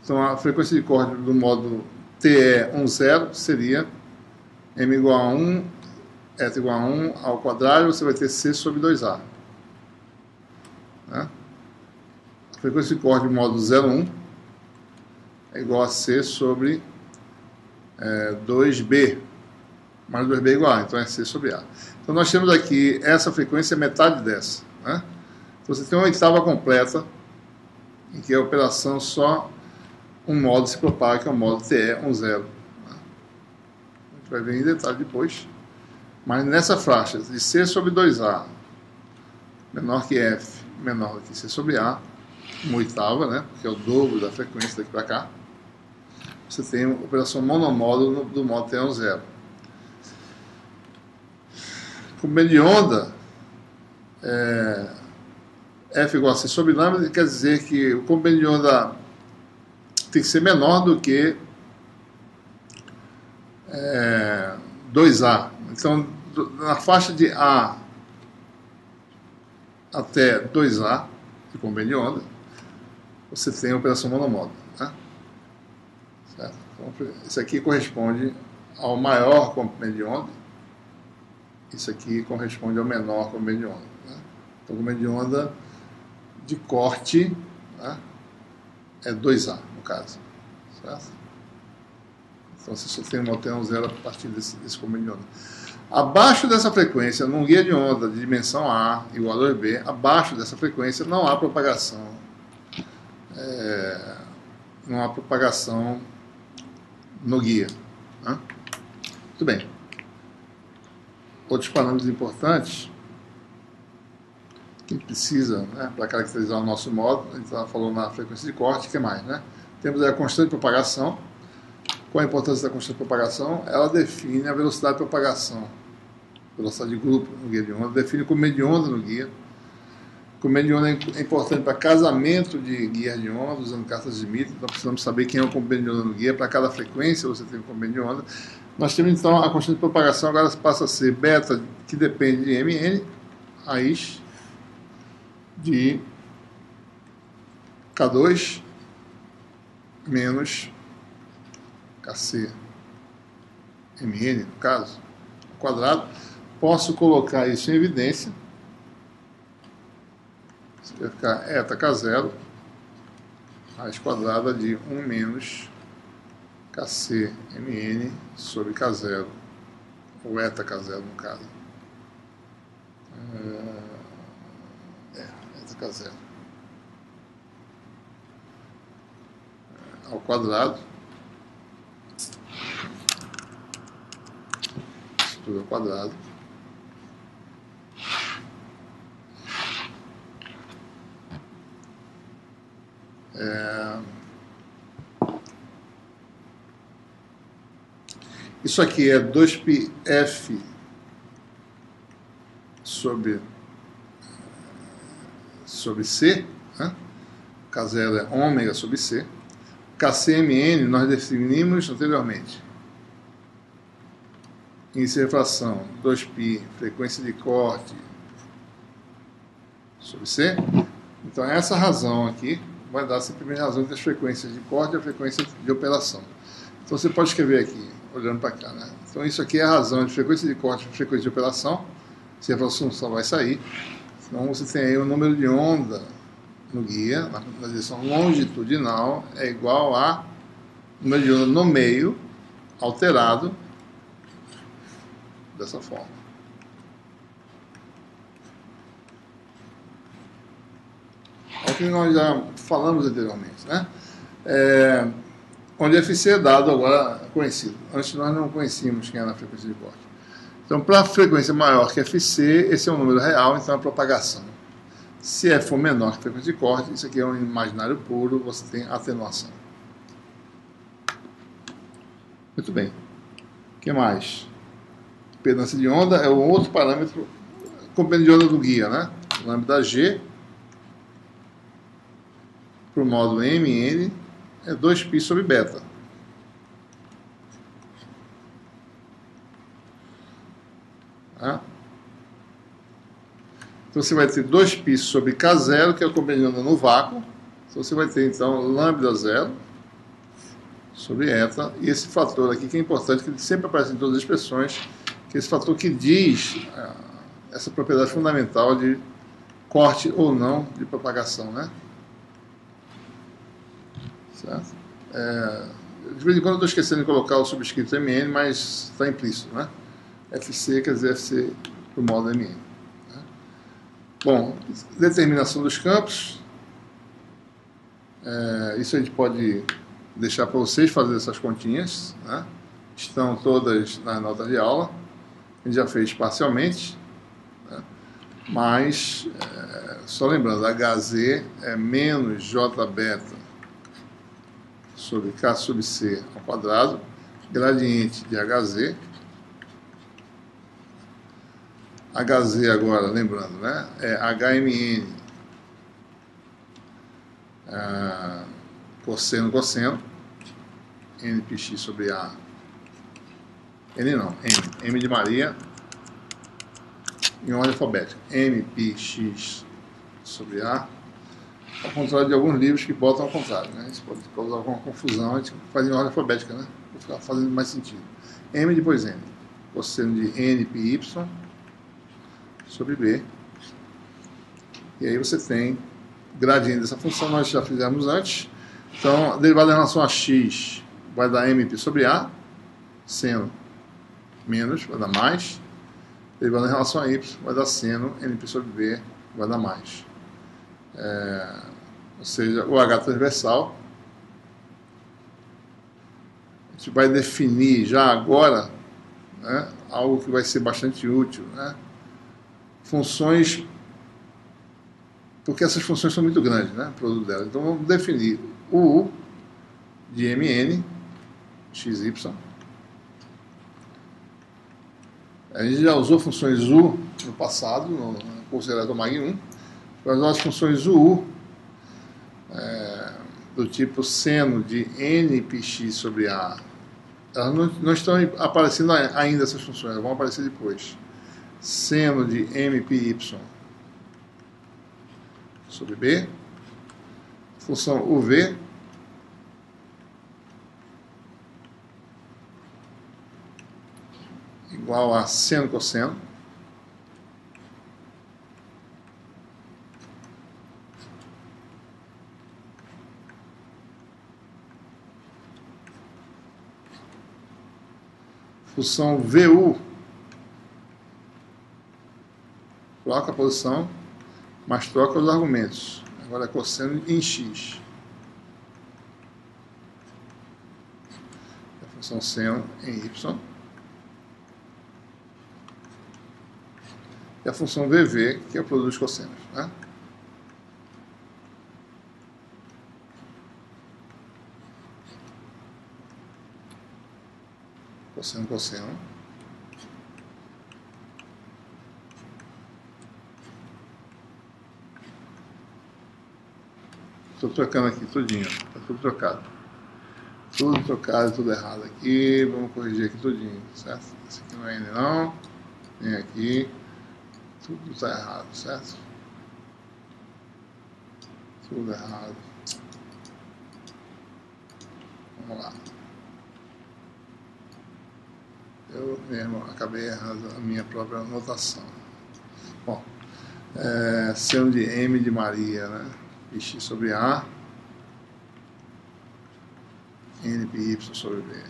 Speaker 1: Então a frequência de corte do modo TE10 seria M igual a 1, eta igual a 1 ao quadrado, você vai ter C sobre 2A. Tá? A frequência de corte do modo 0,1 é igual a C sobre 2B, mais 2B é igual a, então é C sobre A. Então nós temos aqui, essa frequência é metade dessa. Né? Então você tem uma oitava completa, em que a operação só um modo se propaga, que é o modo TE10. Né? A gente vai ver em detalhe depois. Mas nessa faixa de C sobre 2A, menor que F, menor que C sobre A, uma oitava, né? Que é o dobro da frequência daqui para cá, você tem a operação monomódulo do modo TE10. Comprimento de onda, F igual a C sobre lambda, quer dizer que o comprimento de onda tem que ser menor do que 2A. Então, na faixa de A até 2A, de comprimento de onda, você tem a operação monomódulo. Né? Certo? Então, isso aqui corresponde ao maior comprimento de onda. Isso aqui corresponde ao menor comprimento de onda. Né? Então, o comprimento de onda de corte, né, é 2A, no caso. Certo? Então, você só tem um TE10 a partir desse comprimento de onda. Abaixo dessa frequência, num guia de onda de dimensão A igual a 2B, abaixo dessa frequência não há propagação. Não há propagação no guia. Né? Muito bem. Outros parâmetros importantes que a gente precisa, né, para caracterizar o nosso modo, a gente estava falando na frequência de corte, o que mais? Né? Temos a constante de propagação. Qual a importância da constante de propagação? Ela define a velocidade de propagação, velocidade de grupo no guia de onda, define o comprimento de onda no guia. O comprimento de onda é importante para casamento de guias de onda, usando cartas de Smith, então precisamos saber quem é o comprimento de onda no guia, para cada frequência você tem o comprimento de onda. Nós temos então a constante de propagação, agora passa a ser beta, que depende de Mn, raiz de K2 menos Kc Mn, no caso, ao quadrado. Posso colocar isso em evidência. Isso vai ficar eta K0 raiz quadrada de 1 menos Kc Mn sobre K0, ou eta K0 no caso. Eta K0 ao quadrado. Isso tudo ao quadrado. Isso aqui é 2πf sobre C, né? K0 é ômega sobre C. Kcmn nós definimos anteriormente. Índice de refração, 2π, frequência de corte sobre C. Então essa razão aqui vai dar simplesmente a razão entre as frequências de corte e a frequência de operação. Então você pode escrever aqui, olhando para cá, né? Então isso aqui é a razão de frequência de corte e frequência de operação. Se a refração só vai sair. Então você tem aí o número de onda no guia, na direção longitudinal, é igual a número de onda no meio, alterado, dessa forma. É o que nós já falamos anteriormente, né? Onde FC é dado agora conhecido. Antes nós não conhecíamos quem era a frequência de corte. Então, para a frequência maior que FC, esse é um número real, então é a propagação. Se F for menor que a frequência de corte, isso aqui é um imaginário puro, você tem atenuação. Muito bem. O que mais? Impedância de onda é o outro parâmetro, comprimento de onda do guia, né? Lambda G para o módulo MN é 2π sobre beta. Tá? Então você vai ter 2π sobre K0, que é o comprimento de onda no vácuo. Então você vai ter então lambda 0 sobre eta, e esse fator aqui que é importante, que ele sempre aparece em todas as expressões, que é esse fator que diz essa propriedade fundamental de corte ou não de propagação, né? Certo? De vez em quando eu estou esquecendo de colocar o subscrito MN, mas está implícito, né? FC quer dizer FC para o módulo MN. Né? Bom, determinação dos campos. Isso a gente pode deixar para vocês fazerem essas continhas, né? Estão todas nas notas de aula. A gente já fez parcialmente, né? Mas, só lembrando, HZ é menos J beta sobre K sub C ao quadrado, gradiente de HZ. HZ agora, lembrando, né? É HMN cosseno, cosseno, NPX sobre A. N não, M de Maria, em ordem alfabética. MPX sobre A. Ao contrário de alguns livros que botam ao contrário, né? Isso pode causar alguma confusão, a gente faz em ordem alfabética, né? Para ficar fazendo mais sentido. M depois N. Cosseno de NPY sobre B. E aí você tem gradiente dessa função, nós já fizemos antes. Então, derivada em relação a x vai dar MP sobre A, seno menos, vai dar mais. Derivada em relação a y vai dar seno NP sobre B, vai dar mais. Ou seja, o H transversal. A gente vai definir já agora, né, algo que vai ser bastante útil, né? Funções, porque essas funções são muito grandes, né, o produto delas. Então vamos definir o U de MN, XY. A gente já usou funções U no passado, no curso de Eletromag 1. Vai usar as funções U do tipo seno de NPX sobre A. Elas não estão aparecendo ainda essas funções, elas vão aparecer depois. Seno de MPY sobre B, função UV, igual a seno cosseno, função VU, troca a posição, mas troca os argumentos. Agora é cosseno em x. A função seno em y. E a função VV, que é o produto dos cossenos, né? Cosseno, cosseno. Estou trocando aqui tudinho, está tudo trocado. Tudo trocado, tudo errado aqui. Vamos corrigir aqui tudinho, certo? Esse aqui não é N não. Vem aqui. Tudo está errado, certo? Tudo errado. Vamos lá. Eu mesmo acabei errando a minha própria anotação. Bom, seno de M de Maria, né? E x sobre A, NPY sobre B.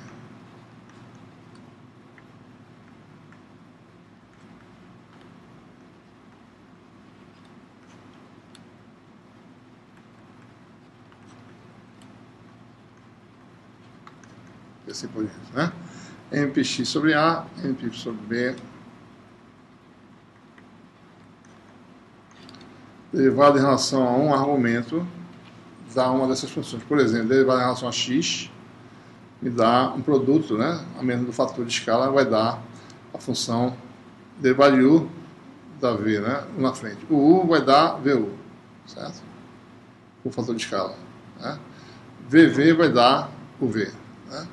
Speaker 1: assim por diante, né? MPx sobre A, MP sobre B, derivado em relação a um argumento dá uma dessas funções. Por exemplo, derivado em relação a x me dá um produto, né? A menos do fator de escala vai dar a função derivado de u da v, né? Na frente. O u vai dar vu, certo? O fator de escala, né? VV vai dar o v, né?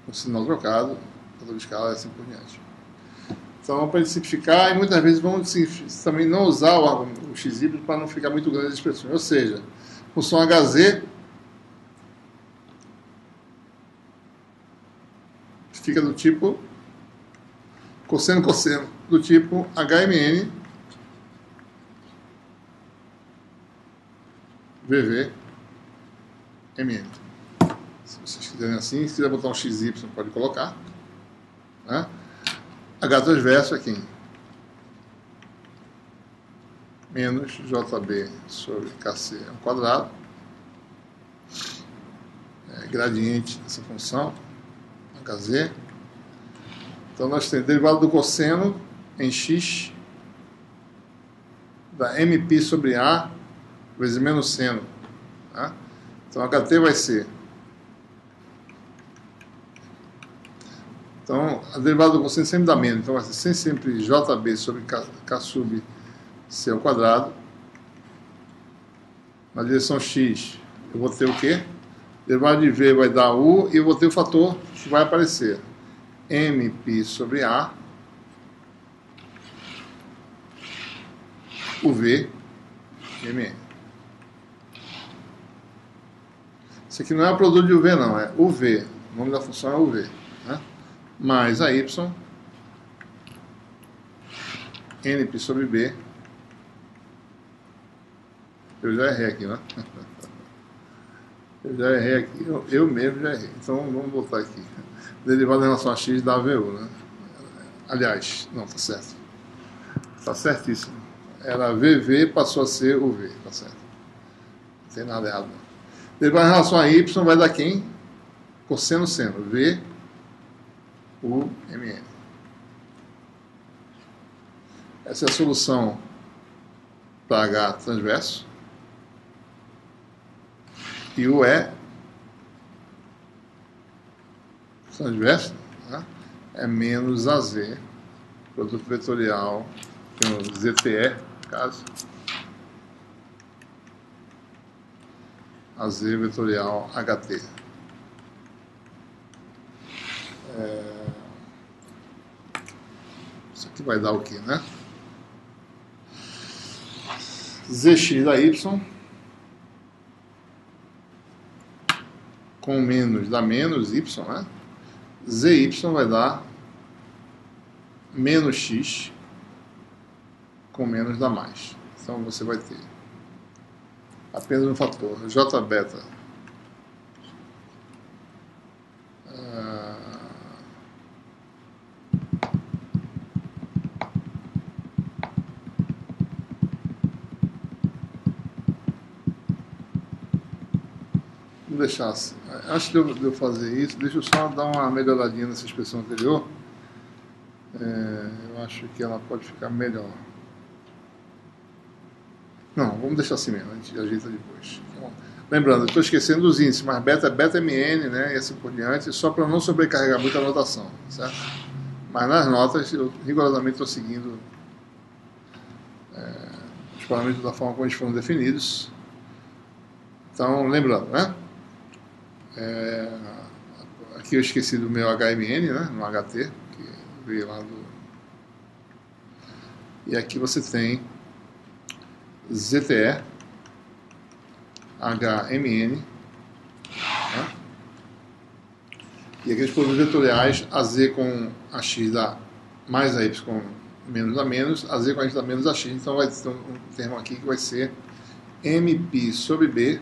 Speaker 1: Com sinal trocado, fator de escala e assim por diante. Então, para simplificar, e muitas vezes vamos também não usar o xy para não ficar muito grande as expressões. Ou seja, função hz fica do tipo cosseno do tipo HMN VV MN. Se vocês quiserem assim, se quiser botar um XY, pode colocar, né? H transverso aqui menos JB sobre KC ao quadrado, gradiente dessa função HZ. Então nós temos derivado do cosseno em x da MP sobre A vezes menos seno, tá? Então HT vai ser, então a derivada do cosseno sempre dá menos, então vai ser sempre JB sobre K sub C ao quadrado. Na direção x eu vou ter o quê? Derivado de V vai dar U e eu vou ter o fator que vai aparecer MP sobre A UV MN. Isso aqui não é o produto de UV não, é UV. O nome da função é UV, né? Mais a Y NP sobre B. Eu já errei aqui, né? Eu já errei aqui, eu mesmo já errei. Então vamos botar aqui. Derivado em relação a x dá VU, né? Aliás, não, tá certo. Tá certíssimo. Era VV, passou a ser UV, tá certo. Não tem nada errado, não. Derivado em relação a y vai dar quem? Cosseno seno. V, U, M, N. Essa é a solução para H transverso. E o E transverso, né? É menos AZ, produto vetorial, tem o ZTE, no caso, AZ vetorial HT. Isso aqui vai dar o quê, né? ZX da Y com menos dá menos Y, né? ZY vai dar menos X com menos dá mais. Então você vai ter apenas um fator J beta vamos deixar assim. Antes de eu fazer isso, deixa eu só dar uma melhoradinha nessa expressão anterior. Eu acho que ela pode ficar melhor. Não, vamos deixar assim mesmo, a gente ajeita depois. Então, lembrando, eu estou esquecendo dos índices, mas beta é beta MN, né, e assim por diante, só para não sobrecarregar muito a notação, certo? Mas nas notas, eu rigorosamente estou seguindo os parâmetros da forma como eles foram definidos. Então, lembrando, né? Aqui eu esqueci do meu HMN, né, no HT, que veio lá do... E aqui você tem ZTE, HMN, né? E aqueles produtos vetoriais, AZ com AX dá mais AY com menos a menos, AZ com AX dá menos AX, então vai ter um termo aqui que vai ser MP sobre B,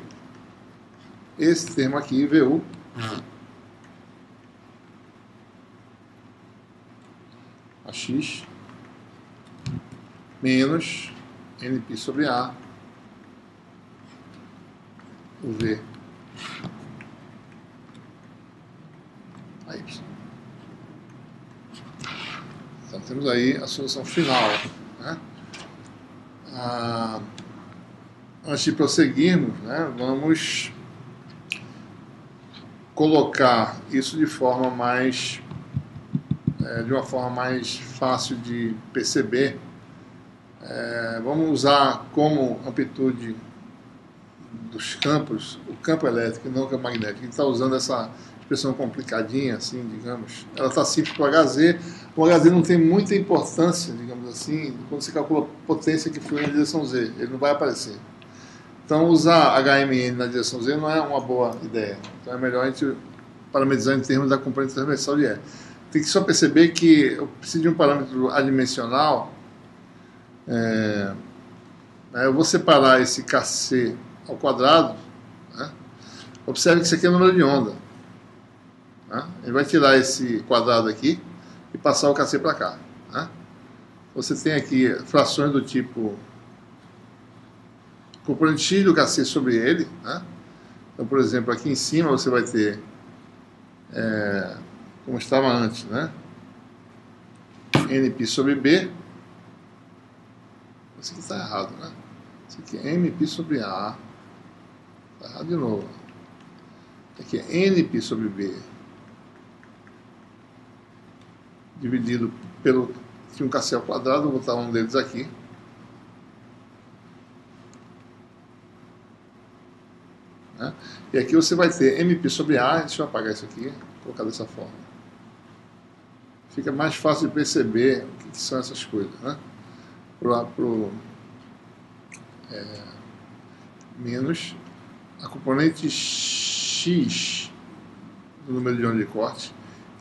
Speaker 1: esse termo aqui, VU, AX, menos NP sobre A, o V, a Y. temos aí a solução final, né? Antes de prosseguirmos, né, vamos colocar isso de forma mais de uma forma mais fácil de perceber. Vamos usar como amplitude dos campos o campo elétrico e não o campo magnético. A gente está usando essa expressão complicadinha, assim, digamos. Ela está simples para o HZ. O HZ não tem muita importância, digamos assim, quando você calcula a potência que flui na direção Z. Ele não vai aparecer. Então, usar HMN na direção Z não é uma boa ideia. Então, é melhor a gente parametrizar em termos da componente transversal de E. Tem que só perceber que eu preciso de um parâmetro adimensional. Eu vou separar esse Kc ao quadrado. Né? Observe que isso aqui é o número de onda. Né? Ele vai tirar esse quadrado aqui e passar o Kc para cá. Né? Você tem aqui frações do tipo componente x do Kc sobre ele. Né? Então, por exemplo, aqui em cima você vai ter, como estava antes, né? nπ sobre b. Isso aqui está errado, né? Isso aqui é mπ sobre a. Está errado de novo. Aqui é nπ sobre b. Dividido pelo um Kc ao quadrado. Vou botar um deles aqui. Né? E aqui você vai ter mπ sobre a. Deixa eu apagar isso aqui. Vou colocar dessa forma. Fica mais fácil de perceber o que são essas coisas, né? Menos a componente x do número de onda de corte,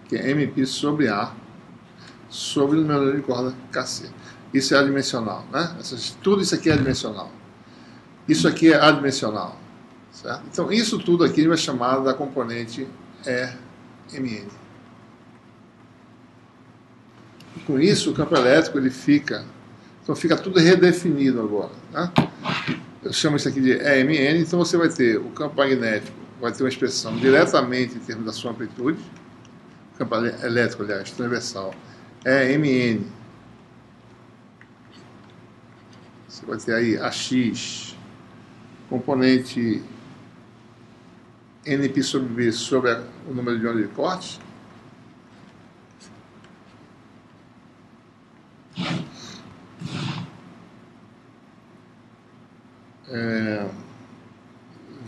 Speaker 1: que é mπ sobre a, sobre o número de corda Kc. Isso é adimensional, né? Tudo isso aqui é adimensional. Isso aqui é adimensional, certo? Então, isso tudo aqui vai chamar da componente Mn. Com isso, o campo elétrico ele fica... Então fica tudo redefinido agora. Né? Eu chamo isso aqui de EMN, então você vai ter o campo magnético, vai ter uma expressão diretamente em termos da sua amplitude, o campo elétrico, aliás, transversal, EMN. Você vai ter aí AX, componente nπ sobre b sobre o número de onda de corte.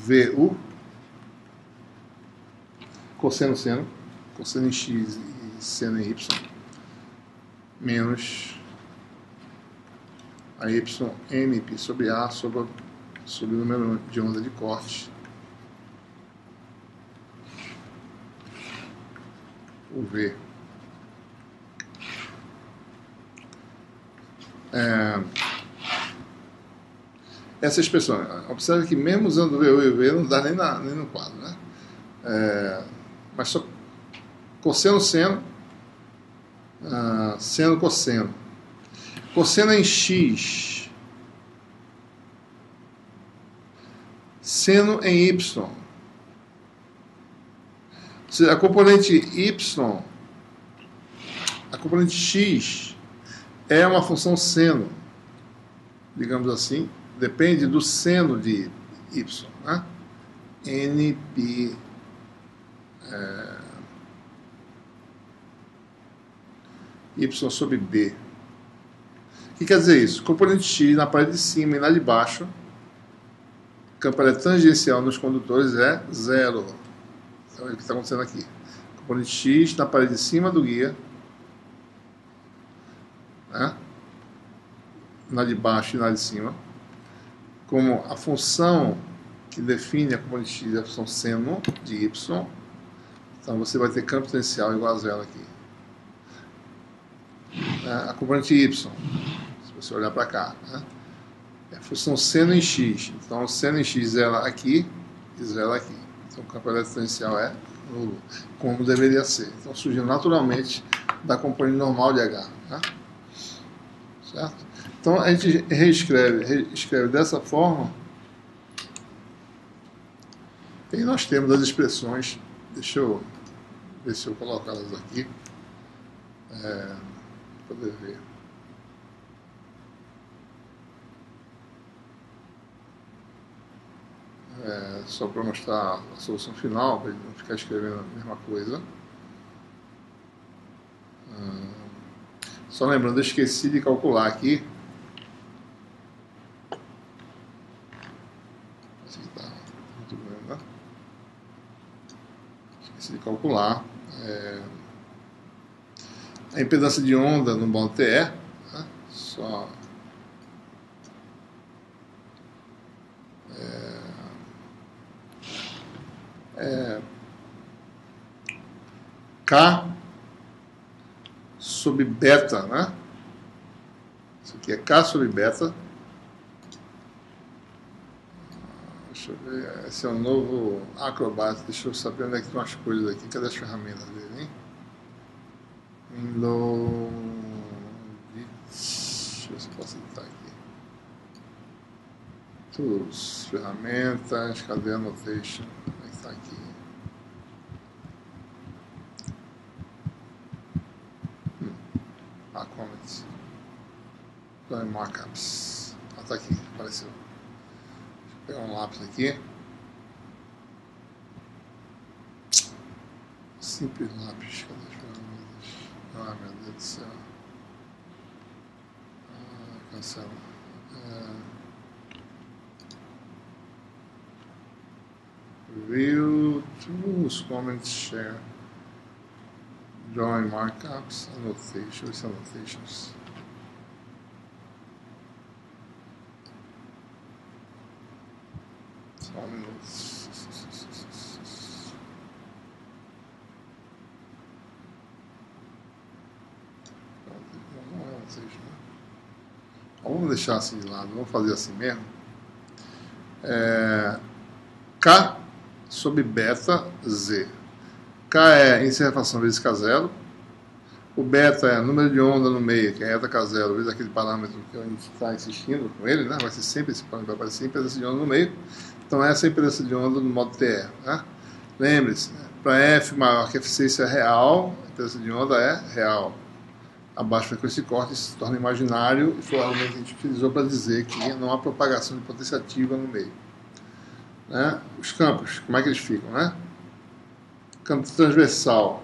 Speaker 1: VU, cosseno seno em x e seno em y, menos a y nπ sobre a sobre o número de onda de corte, o V. Essa expressão, observe que mesmo usando VU e V não dá nem no quadro, né? Mas só cosseno, seno, seno, cosseno. Cosseno em x, seno em y. Ou seja, a componente y, a componente x é uma função seno, digamos assim. Depende do seno de y, né? nπ y sobre b. O que quer dizer isso? Componente x na parede de cima e na de baixo, campo tangencial nos condutores é zero. Então é o que está acontecendo aqui. Componente x na parede de cima do guia, né? Na de baixo e na de cima. Como a função que define a componente x é a função seno de y, então você vai ter campo tangencial igual a zero aqui. A componente y, se você olhar para cá, né, é a função seno em x. Então, seno em x zero aqui e zero aqui. Então, o campo elétrico tangencial é nulo, como deveria ser. Então, surgiu naturalmente da componente normal de H. Né? Certo? Então, a gente reescreve dessa forma. E nós temos as poder ver. Só para mostrar a solução final, para ele não ficar escrevendo a mesma coisa. Só lembrando, eu esqueci de calcular aqui. Muito grande, né? Esqueci de calcular a impedância de onda no modo TE, né? Só K sobre beta, né? Isso aqui é K sobre beta. Deixa eu ver, esse é o novo Acrobat. Deixa eu saber onde é que estão as coisas aqui. Cadê as ferramentas dele, hein? Windows. Deixa eu ver se eu posso editar aqui. Tools, ferramentas, cadê a Annotation? Como é que está aqui? Comments. Markups. Está aqui, apareceu. Deixa eu pegar um lápis aqui. Simples lápis. Cadê as ferramentas? Ah, meu Deus do céu. Cancela. View, tools, comments, share. Drawing markups, annotations, annotations. Só um minuto. Não é annotation, né? Vamos deixar assim de lado, vamos fazer assim mesmo. K sobre beta Z. K é inserção vezes K0. O beta é número de onda no meio, que é eta K0, vezes aquele parâmetro que a gente está insistindo com ele, né? Vai ser sempre esse parâmetro, vai aparecer impedância de onda no meio. Então essa é a impedância de onda no modo TE. Né? Lembre-se, né? Para F maior que a eficiência real, a impedância de onda é real. A baixa frequência de corte se torna imaginário e foi o argumento que a gente utilizou para dizer que não há propagação de potência ativa no meio. Né? Os campos, como é que eles ficam, né? Campo transversal,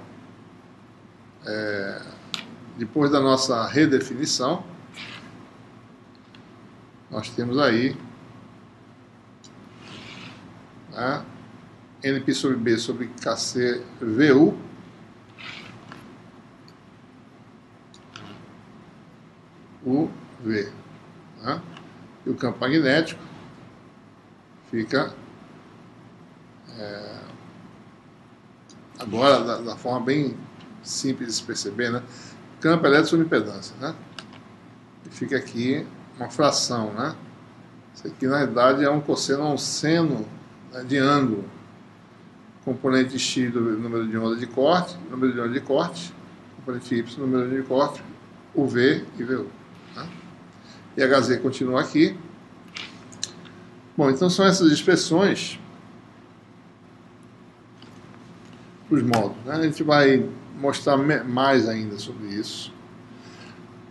Speaker 1: depois da nossa redefinição, nós temos aí, né, NP sobre B sobre KC VU, UV, né? E o campo magnético fica agora da forma bem simples de se perceber, né? Campo elétrico sobre impedância, né? E fica aqui uma fração, né? Isso aqui na verdade é um cosseno a um seno, né, de ângulo. Componente X do número de onda de corte, componente Y do número de corte, UV e VU. Né? E HZ continua aqui. Bom, então são essas expressões para os módulos. Né? A gente vai mostrar mais ainda sobre isso.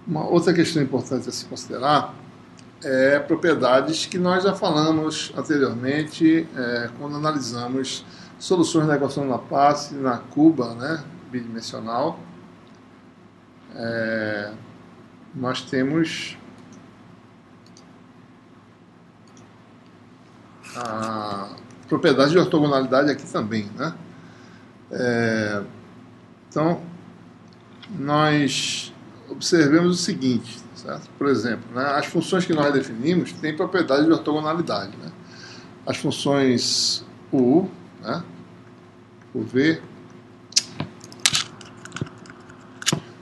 Speaker 1: Uma outra questão importante a se considerar é propriedades que nós já falamos anteriormente quando analisamos soluções da equação de Laplace na cuba, né, bidimensional. Nós temos a propriedade de ortogonalidade aqui também, né? Então, nós observemos o seguinte, certo? Por exemplo, né, as funções que nós definimos têm propriedade de ortogonalidade. Né? As funções U, né, o V,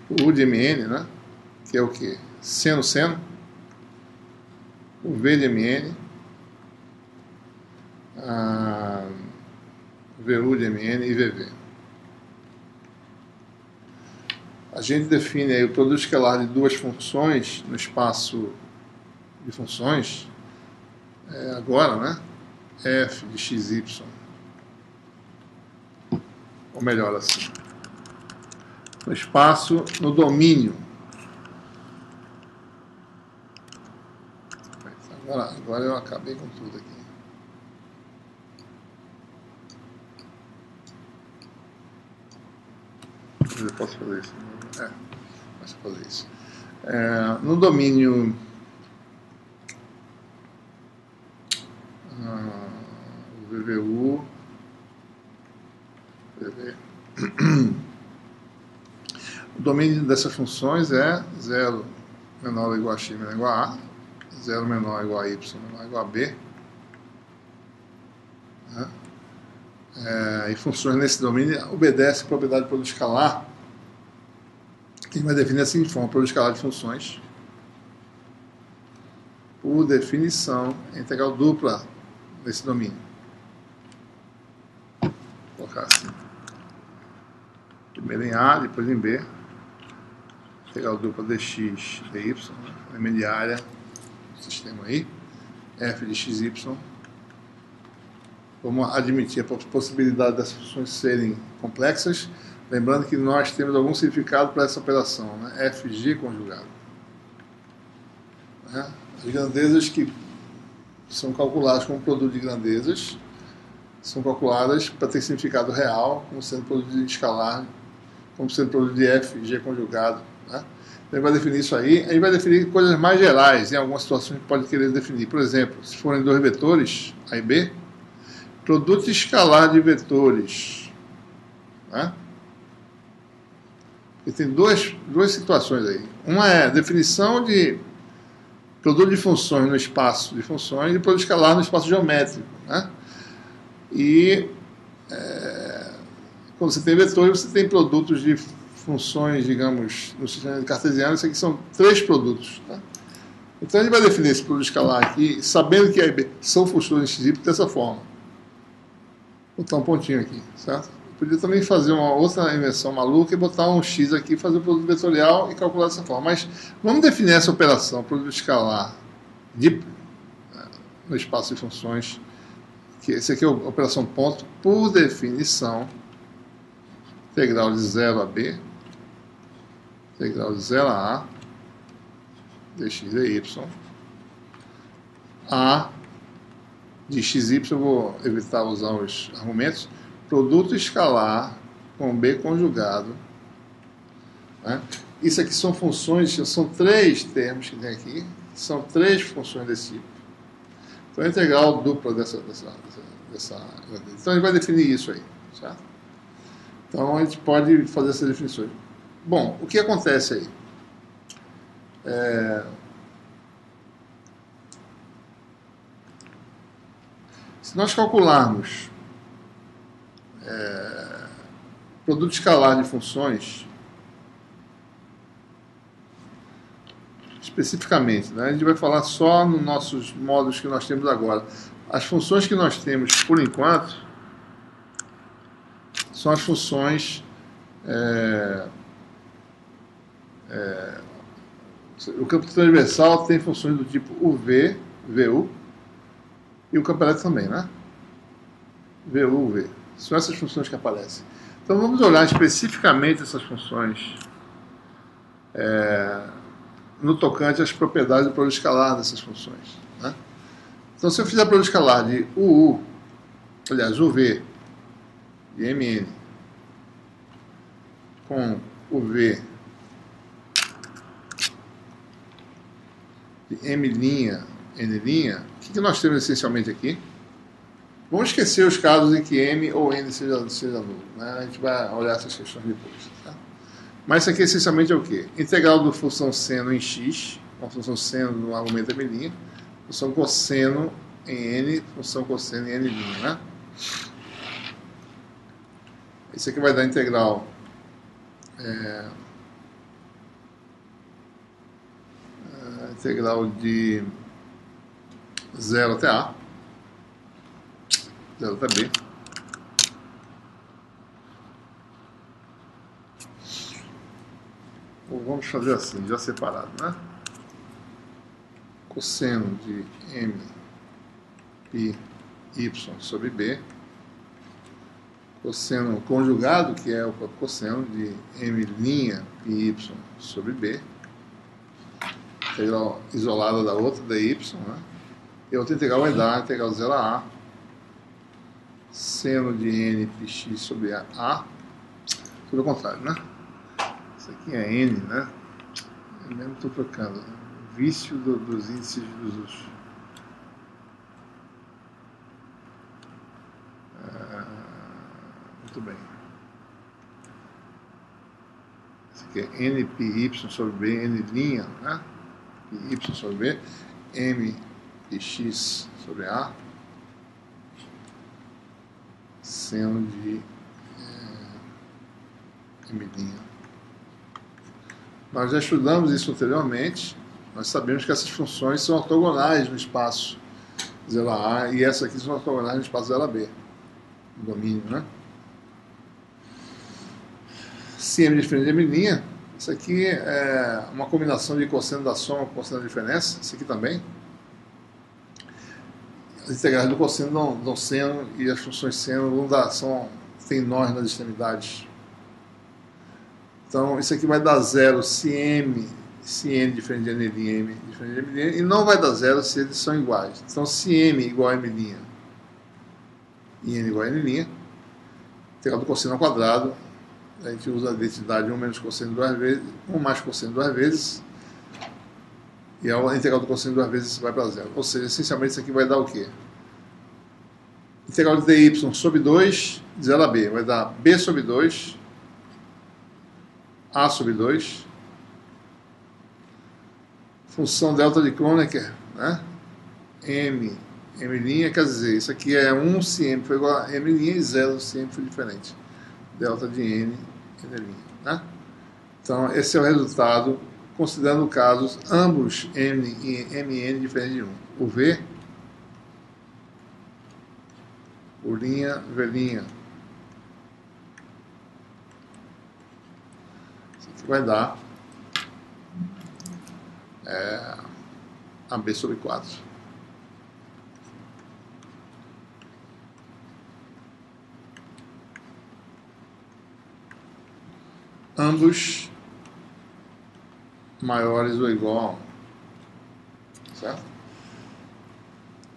Speaker 1: o U de Mn, né, que é o quê? Seno, o V de Mn, VU de Mn e VV. A gente define aí o produto escalar de duas funções no espaço de funções, agora, né? F de xy. Ou melhor assim, no espaço, no domínio Agora eu acabei com tudo aqui. Eu posso fazer isso? Posso fazer isso. No domínio VVU, o domínio dessas funções é 0 menor ou igual a x menor ou igual a a, 0 menor ou igual a y menor ou igual a b, né? E funções nesse domínio obedecem à propriedade de produto escalar, que vai definir assim de forma: produto escalar de funções, por definição, é integral dupla nesse domínio. Vou colocar assim: primeiro em A, depois em B, integral dupla dx dy, elemento de área do sistema aí, f de xy. Vamos admitir a possibilidade dessas funções serem complexas, lembrando que nós temos algum significado para essa operação, né? Fg conjugado. Né? As grandezas que são calculadas como produto de grandezas são calculadas para ter significado real, como sendo produto de escalar, como sendo produto de Fg conjugado. Né? Então ele vai definir isso aí, vai definir coisas mais gerais, em algumas situações que pode querer definir. Por exemplo, se forem dois vetores, A e B, produto escalar de vetores. Né? E tem duas situações aí. Uma é a definição de produto de funções no espaço de funções e produto escalar no espaço geométrico. Né? E quando você tem vetores, você tem produtos de funções, digamos, no sistema cartesiano, isso aqui são 3 produtos. Tá? Então ele vai definir esse produto escalar aqui, sabendo que A e B são funções de x dessa forma. Vou botar um pontinho aqui, certo? Eu podia também fazer uma outra invenção maluca e botar um x aqui, fazer o produto vetorial e calcular dessa forma. Mas vamos definir essa operação, produto escalar no espaço de funções, que esse aqui é a operação ponto, por definição, integral de 0 a b, integral de 0 a a, dx dy, a de xy, eu vou evitar usar os argumentos, produto escalar com b conjugado. Né? Isso aqui são funções, são 3 termos que tem aqui, são 3 funções desse tipo. Então a integral dupla dessa. Então ele vai definir isso aí, certo? Então a gente pode fazer essas definições. Bom, o que acontece aí? Se nós calcularmos produto escalar de funções, especificamente, né, a gente vai falar só nos nossos modos que nós temos agora. As funções que nós temos, por enquanto, são as funções... o campo transversal tem funções do tipo UV, VU, e o campo elétrico também, né? VU, UV. São essas funções que aparecem. Então vamos olhar especificamente essas funções no tocante às propriedades do produto escalar dessas funções. Né? Então se eu fizer produto escalar de UU, aliás, UV, de MN, com UV de M', N', o que nós temos essencialmente aqui? Vamos esquecer os casos em que M ou N seja nulo. Né? A gente vai olhar essas questões depois. Tá? Mas isso aqui essencialmente é o quê? Integral da função seno em x, a função seno no argumento M', função cosseno em N, função cosseno em N'. Né? Isso aqui vai dar integral integral de 0 até A, 0 até B. Ou vamos fazer assim, já separado, né? Cosseno de M pi y sobre B, cosseno conjugado, que é o cosseno de M' pi y sobre B, integral isolada da outra, dy, né? E a outra integral vai dar a integral 0 a A, seno de n πx sobre A, tudo ao contrário, né? Isso aqui é n, né? Eu mesmo estou trocando. Vício dos índices dos... Muito bem. Isso aqui é n πy sobre b, n', né? Πy sobre b, m πx sobre A, seno de m'. Nós já estudamos isso anteriormente, nós sabemos que essas funções são ortogonais no espaço 0A e essas aqui são ortogonais no espaço 0B, no domínio, né? Se m diferente de m', isso aqui é uma combinação de cosseno da soma com cosseno da diferença, isso aqui também. As integrais do cosseno dão seno e as funções seno têm nós nas extremidades. Então, isso aqui vai dar zero se n diferente de n', m diferente de m', e não vai dar zero se eles são iguais. Então, se m igual a m' e n igual a n', integral do cosseno ao quadrado, a gente usa a identidade 1 menos cosseno 2 vezes, 1 mais cosseno 2 vezes, e a integral do cosseno 2 vezes vai para zero. Ou seja, essencialmente isso aqui vai dar o quê? Integral de dy sobre 2, de 0 a b, vai dar b sobre 2, a sobre 2, função delta de Kronecker, né? m', quer dizer, isso aqui é 1 se m for igual a m' e 0 se m for diferente. Delta de n, n', né? Então, esse é o resultado, considerando casos, ambos m e mn diferentes de 1. O v, o linha, v'. Isso aqui vai dar AB sobre 4. Ambos maiores ou igual a 1. Certo?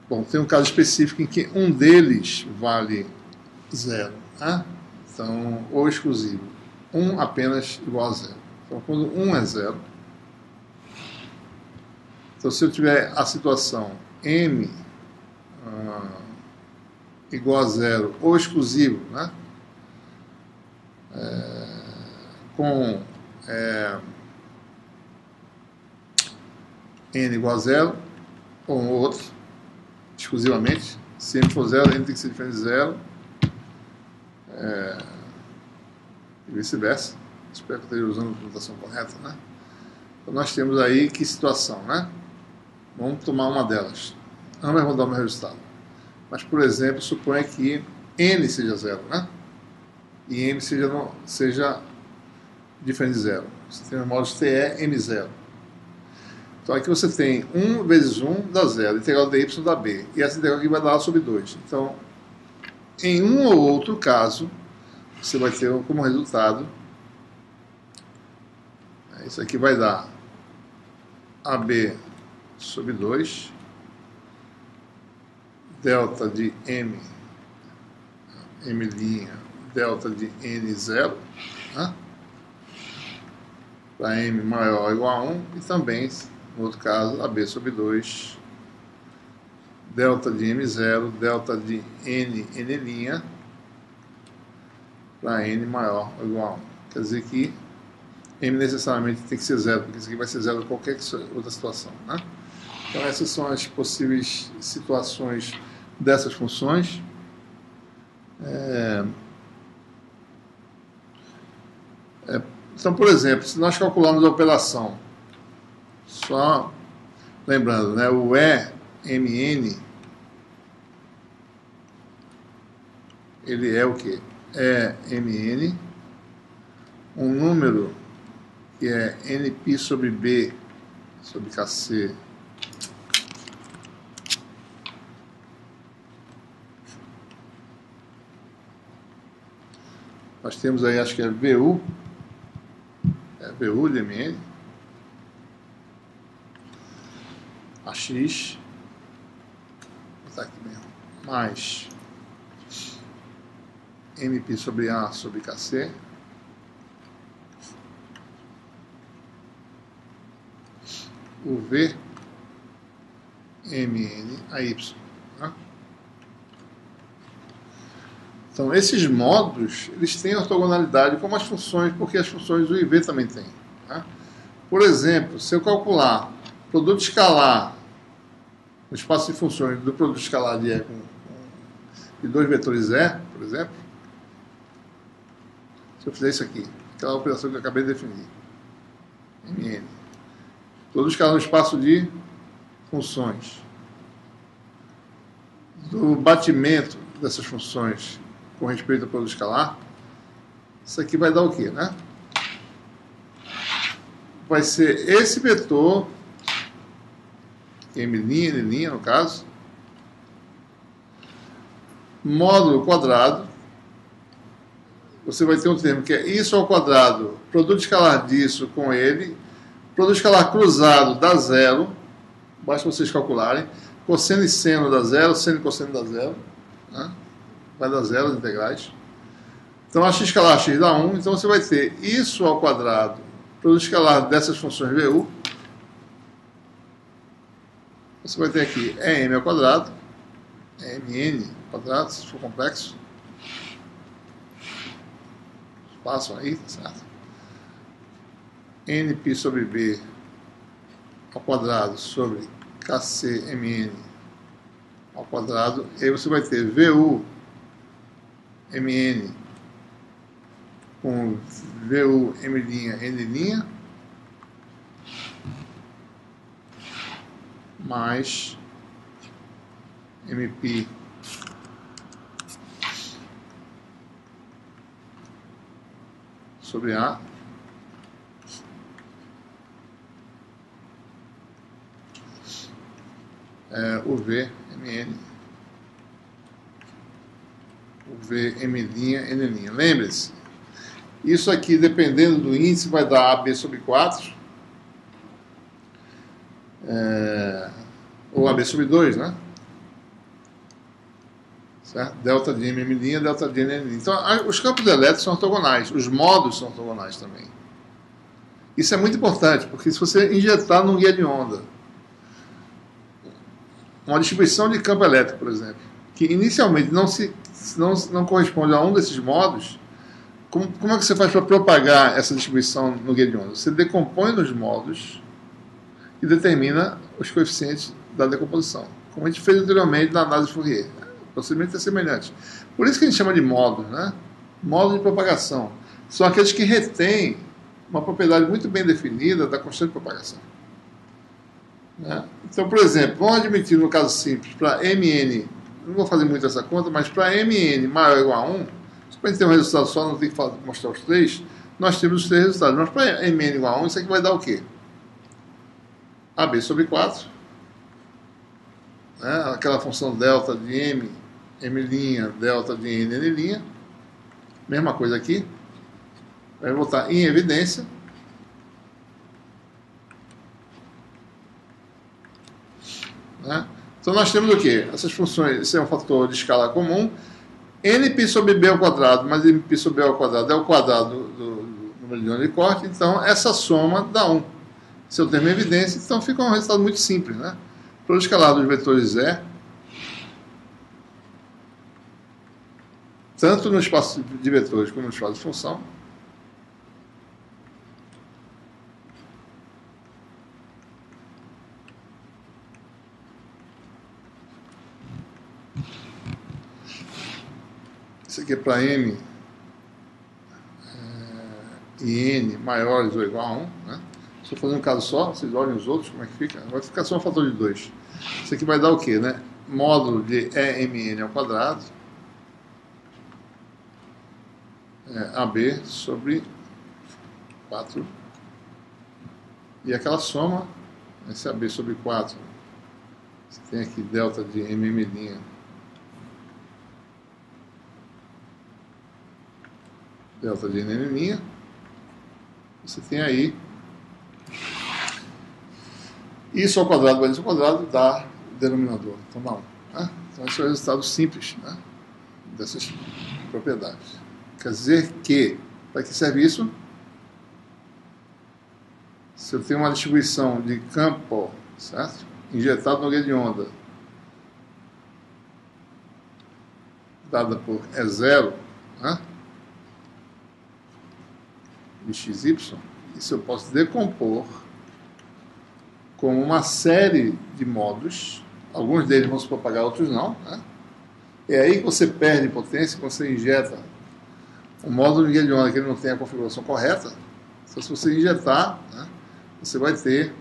Speaker 1: Bom, tem um caso específico em que um deles vale 0. Né? Então, ou exclusivo. 1 apenas igual a 0. Então, quando 1 é 0, então se eu tiver a situação m igual a 0 ou exclusivo, né? Com n igual a 0, ou um outro, exclusivamente. Se m for 0, n tem que ser diferente de 0. E vice-versa. Espero que eu esteja usando a notação correta, né? Então nós temos aí que situação, né? Vamos tomar uma delas. Ambas vão dar o mesmo resultado. Mas, por exemplo, suponha que n seja 0, né? E m seja diferente de 0. Você tem os modos TE M0. Então aqui você tem 1 vezes 1 dá 0, integral de y dá b. E essa integral aqui vai dar A sobre 2. Então, em um ou outro caso, você vai ter como resultado, isso aqui vai dar AB sobre 2, delta de m, delta de n0, né? Para m maior ou igual a 1, e também, no outro caso, AB sobre 2, delta de m0, delta de n', para n maior ou igual a 1. Quer dizer que m necessariamente tem que ser 0, porque isso aqui vai ser 0 em qualquer outra situação, né? Então essas são as possíveis situações dessas funções. Então, por exemplo, se nós calcularmos a operação, só lembrando, né, o EMN, ele é o quê? É MN, um número que é NP sobre B sobre KC nós temos aí, acho que é VU de MN, AX, botar aqui mesmo, mais MP sobre A sobre KC, o V MN a Y. Tá? Então, esses módulos, eles têm ortogonalidade como as funções, porque as funções do IV também têm. Tá? Por exemplo, se eu calcular produto escalar, o espaço de funções do produto escalar de E de dois vetores E, por exemplo, se eu fizer isso aqui, aquela operação que eu acabei de definir, MN, produto escalar no espaço de funções, do batimento dessas funções com respeito ao produto escalar, isso aqui vai dar o quê, né? Vai ser esse vetor, M', N', no caso, módulo quadrado, você vai ter um termo que é isso ao quadrado, produto escalar disso com ele, produto escalar cruzado dá zero, basta vocês calcularem, cosseno e seno dá zero, seno e cosseno dá zero, né? Vai dar zero as integrais. Então a x escalar x dá 1, então você vai ter isso ao quadrado, produto escalar dessas funções VU, você vai ter aqui M ao quadrado, MN ao quadrado, se for complexo, passam aí, certo? NP sobre B ao quadrado sobre KCMN ao quadrado, e aí você vai ter VU MN com VU M' N' mais MP sobre A o V MN, o V M', N'. Lembre-se, isso aqui, dependendo do índice, vai dar AB sobre 4, ou AB sobre 2, né? Certo? Delta de M', delta de N'. Então, os campos elétricos são ortogonais, os módulos são ortogonais também. Isso é muito importante, porque se você injetar num guia de onda uma distribuição de campo elétrico, por exemplo, que inicialmente não corresponde a um desses módulos, como é que você faz para propagar essa distribuição no guia de onda? Você decompõe nos módulos e determina os coeficientes da decomposição, como a gente fez anteriormente na análise de Fourier. O procedimento é semelhante. Por isso que a gente chama de módulos, né? Módulos de propagação. São aqueles que retêm uma propriedade muito bem definida da constante de propagação. Né? Então, por exemplo, vamos admitir no caso simples, para MN, não vou fazer muito essa conta, mas para MN maior ou igual a 1, se a gente ter um resultado só, não tem que mostrar os três, nós temos os três resultados. Mas para MN igual a 1, isso aqui vai dar o quê? AB sobre 4, né? Aquela função delta de M, M', delta de N, N', mesma coisa aqui, vai botar em evidência, né? Então nós temos o quê? Essas funções, esse é um fator de escala comum, nπ sobre b ao quadrado mais nπ sobre b ao quadrado é o quadrado do número de onda de corte, então essa soma dá 1. Se eu tenho evidência, então fica um resultado muito simples, né? Produto escalar dos vetores E, tanto no espaço de vetores como no espaço de função, isso aqui é para M e N maiores ou igual a 1, né? Se eu fazer um caso só, vocês olhem os outros, como é que fica? Vai ficar só um fator de 2. Isso aqui vai dar o quê, né? Módulo de EMN ao quadrado, AB sobre 4. E aquela soma, esse AB sobre 4, você tem aqui delta de MM', delta de N', você tem aí isso ao quadrado mais isso ao quadrado dá denominador, então dá 1. Né? Então, esse é o resultado simples, né, dessas propriedades. Quer dizer que, para que serve isso? Se eu tenho uma distribuição de campo, certo, injetado no guia de onda, dada por E0, né, de xy, isso eu posso decompor como uma série de modos, alguns deles vão se propagar, outros não, né? É aí que você perde potência quando você injeta um módulo de guia de onda que ele não tem a configuração correta. Então, se você injetar, né, você vai ter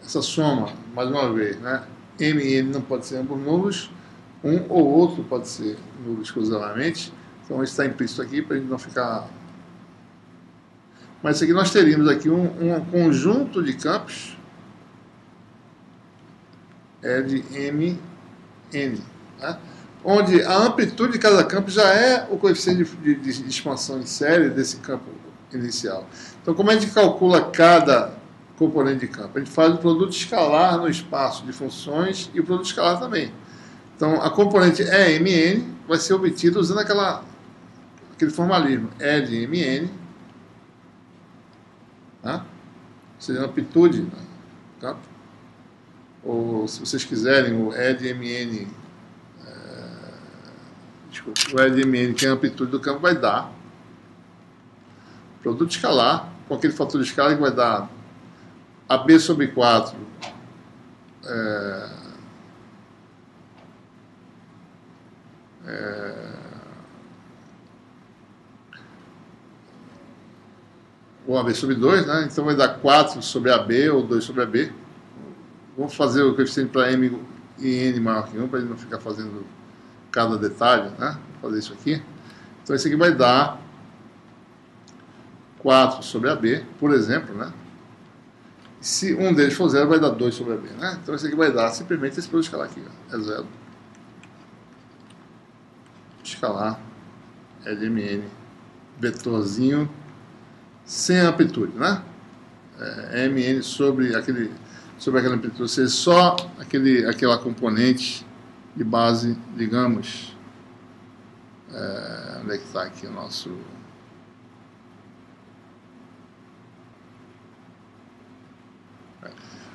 Speaker 1: essa soma, mais uma vez, né? M e N não pode ser ambos nulos, um ou outro pode ser nulo exclusivamente. Então, isso está implícito aqui para a gente não ficar... Mas isso aqui nós teríamos aqui um conjunto de campos de M, N, né? Onde a amplitude de cada campo já é o coeficiente de expansão em série desse campo inicial. Então, como a gente calcula cada componente de campo? A gente faz o produto escalar no espaço de funções e o produto escalar também. Então, a componente EMN vai ser obtida usando aquele formalismo E de MN, né? Ou seja, a amplitude do campo. Ou, se vocês quiserem, o E de MN, o E de MN, que é a amplitude do campo, vai dar produto escalar, com aquele fator de escala que vai dar AB sobre 4 ou AB sobre 2, né? Então vai dar 4 sobre AB ou 2 sobre AB. Vamos fazer o coeficiente para M e N maior que 1, para ele não ficar fazendo cada detalhe, né? Vou fazer isso aqui. Então esse aqui vai dar 4 sobre AB, por exemplo, né? Se um deles for 0, vai dar 2 sobre AB, né? Então esse aqui vai dar simplesmente esse produto escalar aqui, ó, é 0. Escalar LMN, vetorzinho sem amplitude, né? MN sobre aquela amplitude, ou seja, só aquela componente de base, digamos, onde é que está aqui o nosso...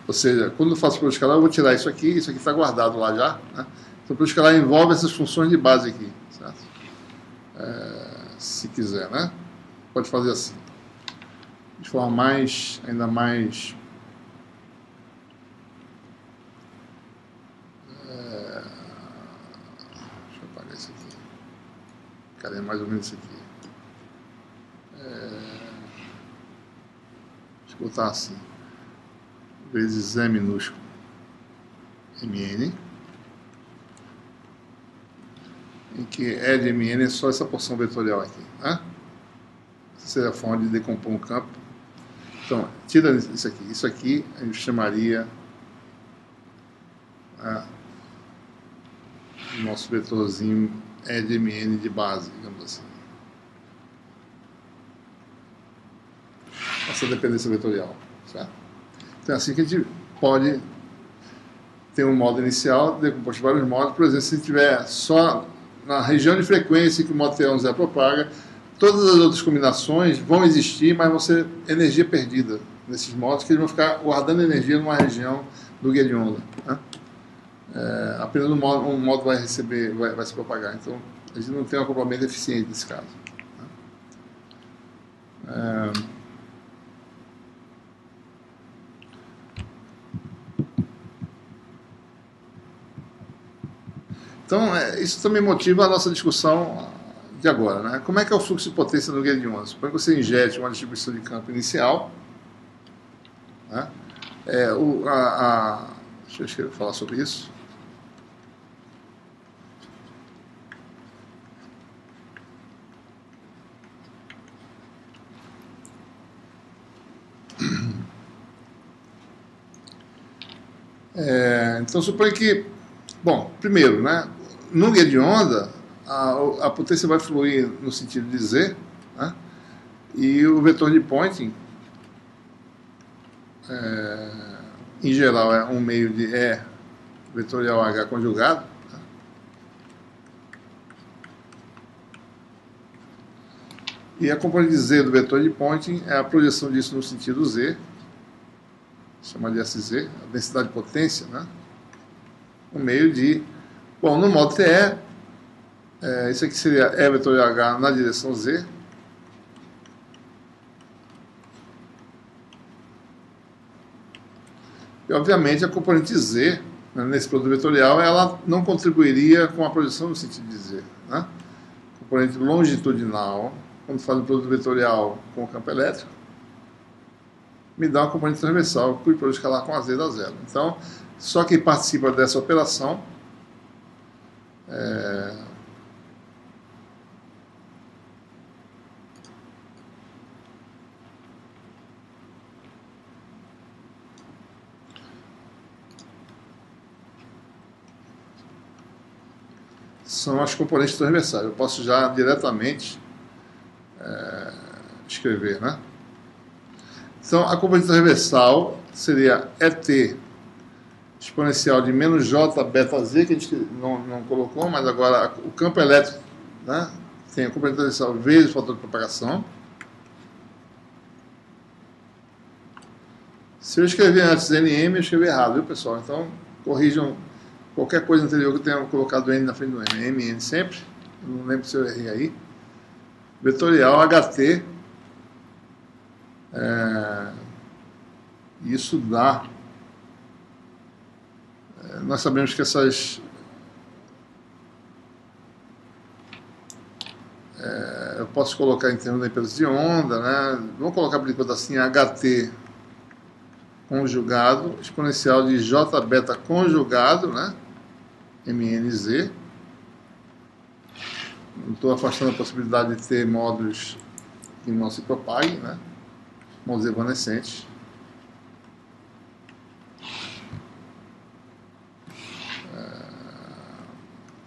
Speaker 1: Ou seja, quando eu faço produto escalar, eu vou tirar isso aqui está guardado lá já, né? Então, o produto escalar envolve essas funções de base aqui, certo? Se quiser, né? Pode fazer assim, de forma ainda mais... deixa eu apagar isso aqui. Cadê mais ou menos isso aqui? Deixa eu botar assim. Vezes E minúsculo MN, em que E de MN é só essa porção vetorial aqui, né? Essa seria a forma de decompor um campo. Então, tira isso aqui. Isso aqui a gente chamaria o nosso vetorzinho E de MN de base, digamos assim. Essa dependência vetorial, certo? Então é assim que a gente pode ter um modo inicial decomposto em vários modos. Por exemplo, se tiver só na região de frequência que o modo T1 propaga, todas as outras combinações vão existir, mas vão ser energia perdida nesses modos, que eles vão ficar guardando energia numa região do guia de onda, né? Apenas um modo vai se propagar. Então, a gente não tem um acoplamento eficiente nesse caso, né? Então, isso também motiva a nossa discussão de agora, né? Como é que é o fluxo de potência no guia de ondas? Suponha que você injete uma distribuição de campo inicial, né? Deixa eu falar sobre isso. Então, suponha que, bom, primeiro, né? No guia de onda, a potência vai fluir no sentido de Z, né? E o vetor de Poynting em geral é 1 meio de E vetorial H conjugado. E a componente Z do vetor de Poynting é a projeção disso no sentido Z, chama de SZ, a densidade de potência, né? 1 meio de... Bom, no modo TE, isso aqui seria E vetorial H na direção Z. E, obviamente, a componente Z, né, nesse produto vetorial, ela não contribuiria com a projeção no sentido de Z, né? Componente longitudinal, quando faz o produto vetorial com o campo elétrico, me dá uma componente transversal, cujo produto escalar com a Z dá zero. Então, só quem participa dessa operação são as componentes transversais. Eu posso já diretamente escrever, né? Então, a componente transversal seria ET exponencial de menos J beta Z, que a gente não colocou, mas agora o campo elétrico, né, tem a componente transversal vezes o fator de propagação. Se eu escrever antes NM, eu escrevi errado, viu, pessoal? Então, corrijam qualquer coisa anterior que eu tenha colocado N na frente do M. MN sempre. Eu não lembro se eu errei aí. Vetorial HT. Isso dá... nós sabemos que essas... eu posso colocar em termos da impedância de onda, né? Vamos colocar por enquanto assim, HT conjugado, exponencial de J beta conjugado, né? MNZ. Não estou afastando a possibilidade de ter módulos que não se propaguem, né? Módulos evanescentes.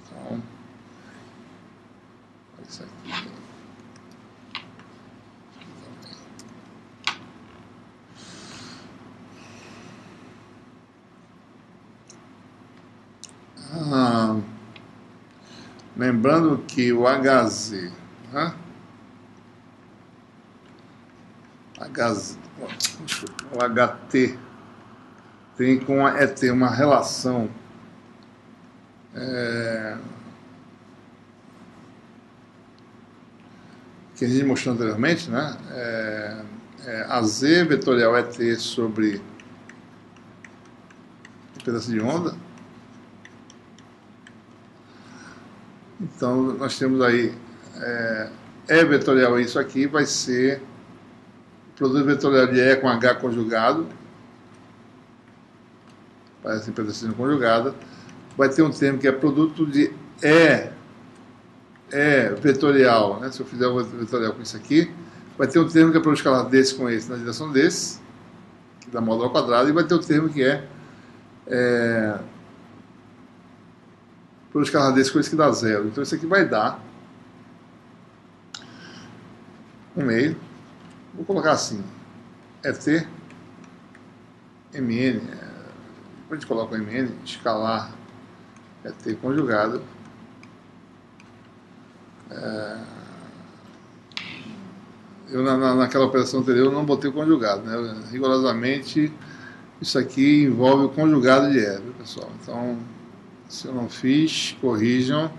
Speaker 1: Então, isso aqui. Lembrando que o HZ, né? O HT tem com a ET uma relação que a gente mostrou anteriormente, né? AZ vetorial ET sobre impedância de onda. Então, nós temos aí E vetorial, isso aqui vai ser o produto vetorial de E com H conjugado, parece impedância conjugada, vai ter um termo que é produto de E vetorial, né? Se eu fizer o vetorial com isso aqui, vai ter um termo que é produto escalar desse com esse na direção desse, que dá módulo ao quadrado, e vai ter um termo que é produto escalar desse com esse que dá zero. Então isso aqui vai dar 1 meio. Vou colocar assim, ET, MN, depois a gente coloca o MN, escalar ET conjugado. Eu naquela operação anterior eu não botei o conjugado, né? Rigorosamente isso aqui envolve o conjugado de E, viu, pessoal? Então, se eu não fiz, corrijam.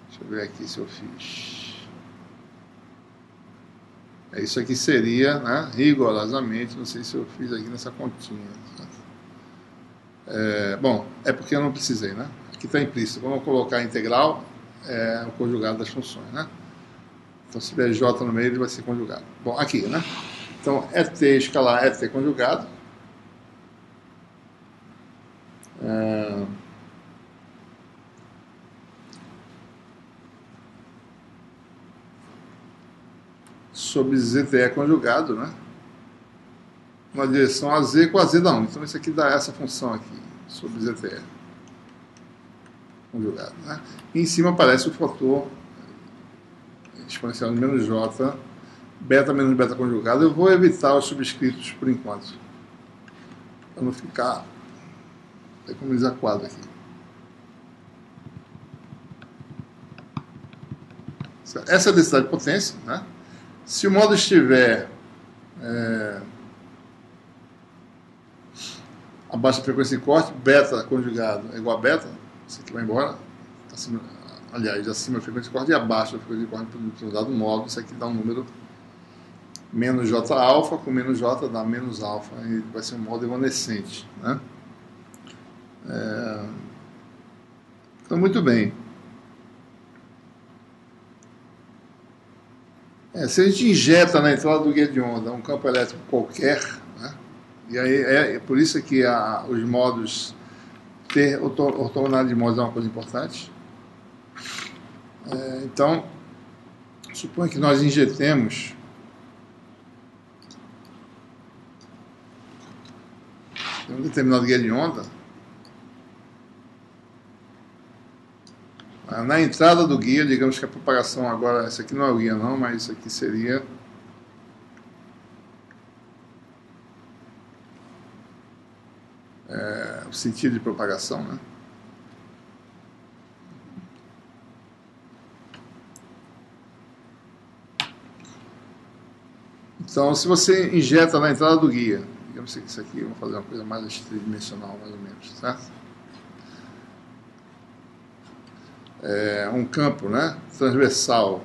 Speaker 1: Deixa eu ver aqui se eu fiz. Isso aqui seria, né, rigorosamente, não sei se eu fiz aqui nessa continha. Bom, é porque eu não precisei, né? Aqui está implícito. Quando eu colocar integral, é o conjugado das funções, né? Então, se tiver J no meio, ele vai ser conjugado. Bom, aqui, né? Então, ET escalar ET conjugado. Sobre ZTE conjugado, né? Na direção AZ com AZ da 1. Então, isso aqui dá essa função aqui, sobre ZTE conjugado, né? E em cima aparece o fator exponencial de menos J, beta menos beta conjugado. Eu vou evitar os subscritos por enquanto. para não ficar economizar quadro aqui. Essa é a densidade de potência, né? Se o módulo estiver abaixo da frequência de corte, beta conjugado é igual a beta, isso aqui vai embora, acima, aliás, acima da frequência de corte e abaixo da frequência de corte para um dado módulo, isso aqui dá um número menos J alfa, com menos J dá menos alfa, e vai ser um módulo evanescente, né? Então, muito bem. Se a gente injeta na entrada do guia de onda um campo elétrico qualquer, né? E aí é por isso que os modos, ter ortogonalidade de modos é uma coisa importante. Então, suponha que nós injetemos um determinado guia de onda na entrada do guia. Digamos que a propagação agora, esse aqui não é o guia não, mas isso aqui seria o sentido de propagação, né? Então, se você injeta na entrada do guia, digamos que isso aqui, vamos fazer uma coisa mais tridimensional, mais ou menos, certo? Um campo, né, transversal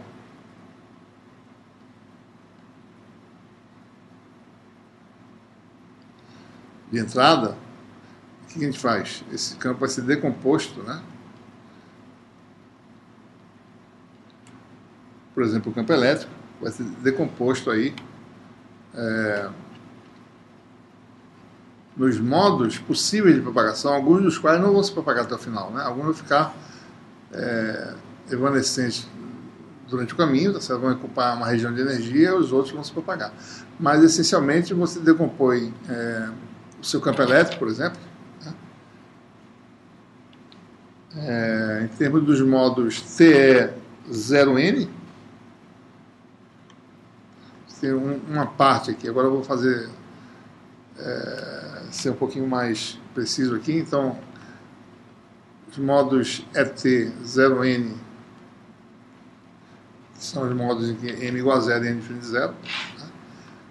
Speaker 1: de entrada, o que a gente faz? Esse campo vai ser decomposto, né? Por exemplo, o campo elétrico vai ser decomposto aí nos modos possíveis de propagação, alguns dos quais não vão se propagar até o final, né? Alguns vão ficar evanescentes durante o caminho, tá? Vão ocupar uma região de energia, os outros vão se propagar. Mas, essencialmente, você decompõe o seu campo elétrico, por exemplo, né? Em termos dos modos TE0N, tem uma parte aqui, agora eu vou fazer ser um pouquinho mais preciso aqui. Então, os modos ET0N são os modos em que M igual a zero e N diferente de zero, né?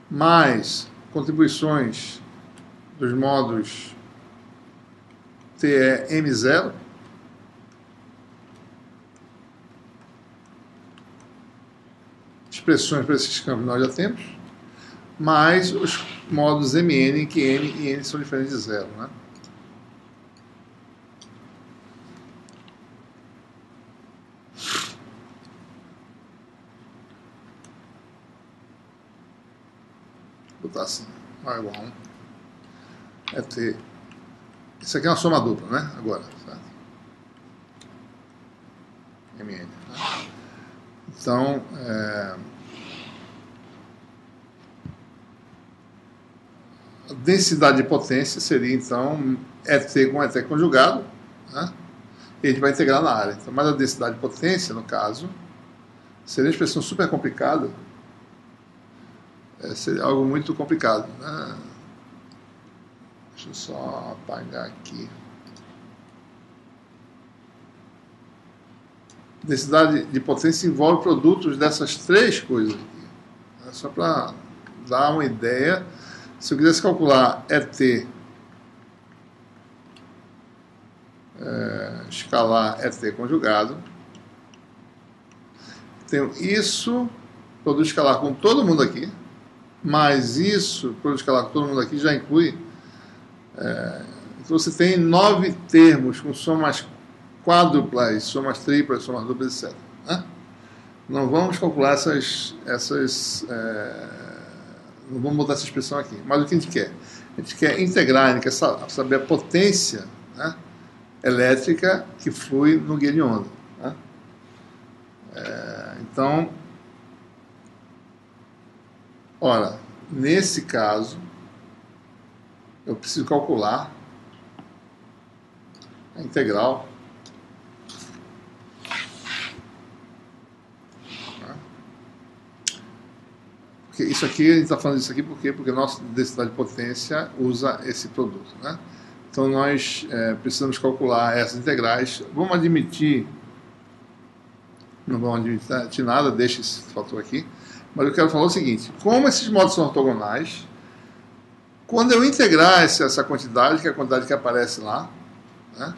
Speaker 1: Mais contribuições dos modos TEM0, expressões para esses campos nós já temos, mais os modos MN, em que M e N são diferentes de zero, né? Vou botar assim, A igual a 1. É ter. Isso aqui é uma soma dupla, né? Agora, certo? MN. Né? Então, a densidade de potência seria, então, ET com ET conjugado, né? E a gente vai integrar na área. Então, mas a densidade de potência, no caso, seria uma expressão super complicada. Seria algo muito complicado, né? Deixa eu só apagar aqui. Densidade de potência envolve produtos dessas três coisas aqui. Só para dar uma ideia, se eu quisesse calcular ET escalar ET conjugado, tenho isso, produto escalar com todo mundo aqui, mais isso, produto escalar com todo mundo aqui, já inclui. Então você tem 9 termos com somas quádruplas, somas triplas, somas duplas, etc. Né? Não vamos calcular não vamos botar essa expressão aqui. Mas o que a gente quer? A gente quer integrar, a gente quer saber a potência, né, elétrica que flui no guia de onda. Né? Então, ora, nesse caso, eu preciso calcular a integral porque porque isso aqui, a gente está falando disso aqui por quê? Porque a nossa densidade de potência usa esse produto, né? Então nós precisamos calcular essas integrais. Vamos admitir, não vamos admitir nada, deixa esse fator aqui, mas eu quero falar o seguinte: como esses modos são ortogonais, quando eu integrar essa quantidade, que é a quantidade que aparece lá, né?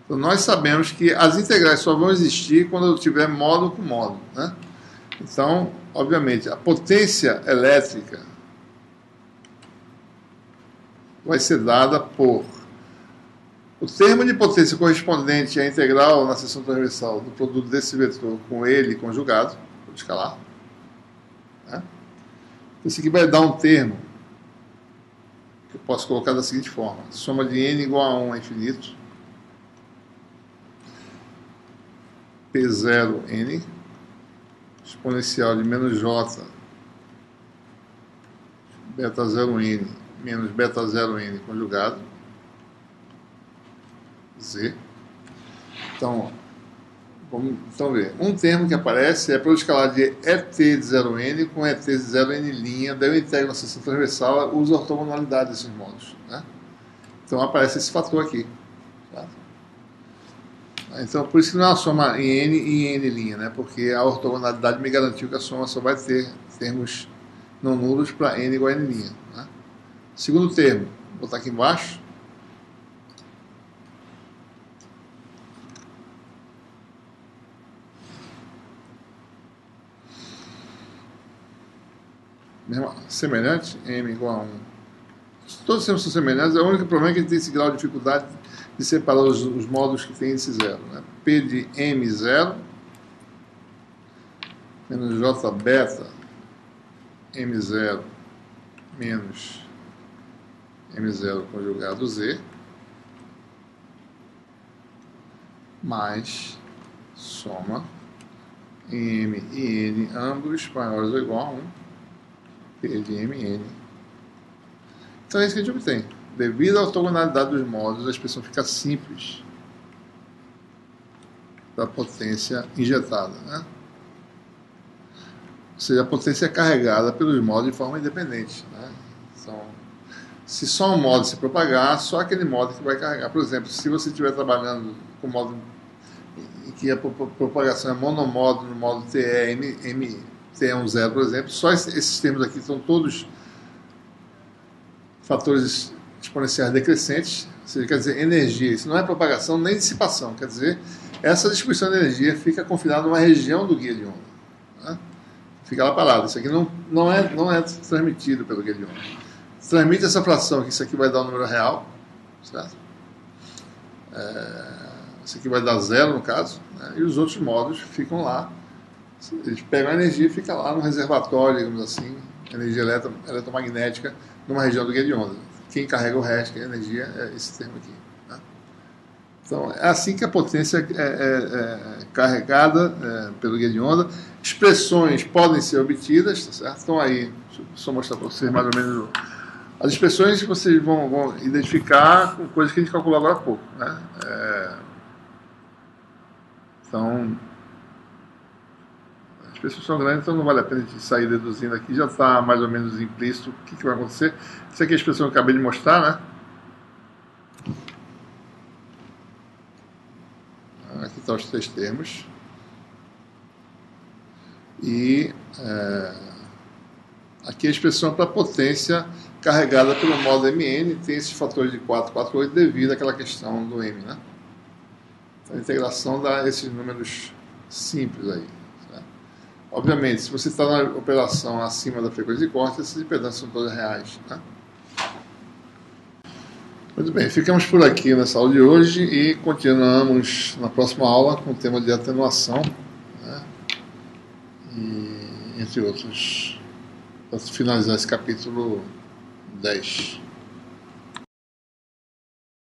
Speaker 1: Então nós sabemos que as integrais só vão existir quando eu tiver módulo com módulo, né? Então, obviamente, a potência elétrica vai ser dada por o termo de potência correspondente à integral na seção transversal do produto desse vetor com ele conjugado, vou escalar, né? Isso aqui vai dar um termo que eu posso colocar da seguinte forma: soma de n igual a 1 a infinito, P0n, exponencial de menos j beta 0n menos beta 0n conjugado, z. Então, vamos ver. Um termo que aparece é para eu escalar de ET de 0n com ET de 0n', daí eu integro na seção transversal, uso a ortogonalidade desses modos, né? Então aparece esse fator aqui, tá? Então, por isso que não é uma soma em n e em n', né? Porque a ortogonalidade me garantiu que a soma só vai ter termos não nulos para n igual a n', né? Segundo termo, vou botar aqui embaixo. Semelhante, m igual a 1. Todos os termos são semelhantes, o único problema é que a gente tem esse grau de dificuldade de separar os módulos que tem índice zero, né? P de m0 menos j beta m0 menos m0 conjugado z mais soma m e n ambos maiores ou igual a 1 P de mn. Então é isso que a gente obtém. Devido à ortogonalidade dos módulos, a expressão fica simples da potência injetada, né? Ou seja, a potência é carregada pelos módulos de forma independente, né? Então, se só um módulo se propagar, só aquele módulo que vai carregar. Por exemplo, se você estiver trabalhando com módulo em que a propagação é monomódulo, no módulo TE10, por exemplo, só esses termos aqui são todos fatores exponenciais decrescentes, ou seja, quer dizer, energia. Isso não é propagação nem dissipação, quer dizer, essa distribuição de energia fica confinada numa região do guia de onda, né? Fica lá parado. Isso aqui não é transmitido pelo guia de onda. Transmite essa fração, que isso aqui vai dar um número real, certo? Isso aqui vai dar zero, no caso, né? E os outros módulos ficam lá. Eles pegam a energia e fica lá no reservatório, digamos assim, energia eletromagnética, numa região do guia de onda. Quem carrega o resto, que é a energia, é esse termo aqui, né? Então, é assim que a potência é carregada pelo guia de onda. Expressões podem ser obtidas, tá certo? Então aí, deixa eu só mostrar para vocês mais ou menos as expressões que vocês vão identificar com coisas que a gente calculou agora há pouco, né? Então, as expressões são grandes, então não vale a pena a gente sair deduzindo aqui, já está mais ou menos implícito o que vai acontecer. Essa aqui é a expressão que eu acabei de mostrar, né? Aqui estão os três termos. E aqui a expressão para potência carregada pelo módulo Mn, tem esses fatores de 4, 4, 8 devido àquela questão do M, né? Então a integração dá esses números simples aí, certo? Obviamente, se você está na operação acima da frequência de corte, essas impedâncias são todas reais, né? Muito bem, ficamos por aqui nessa aula de hoje e continuamos na próxima aula com o tema de atenuação, né? E, entre outros, para finalizar esse capítulo 10.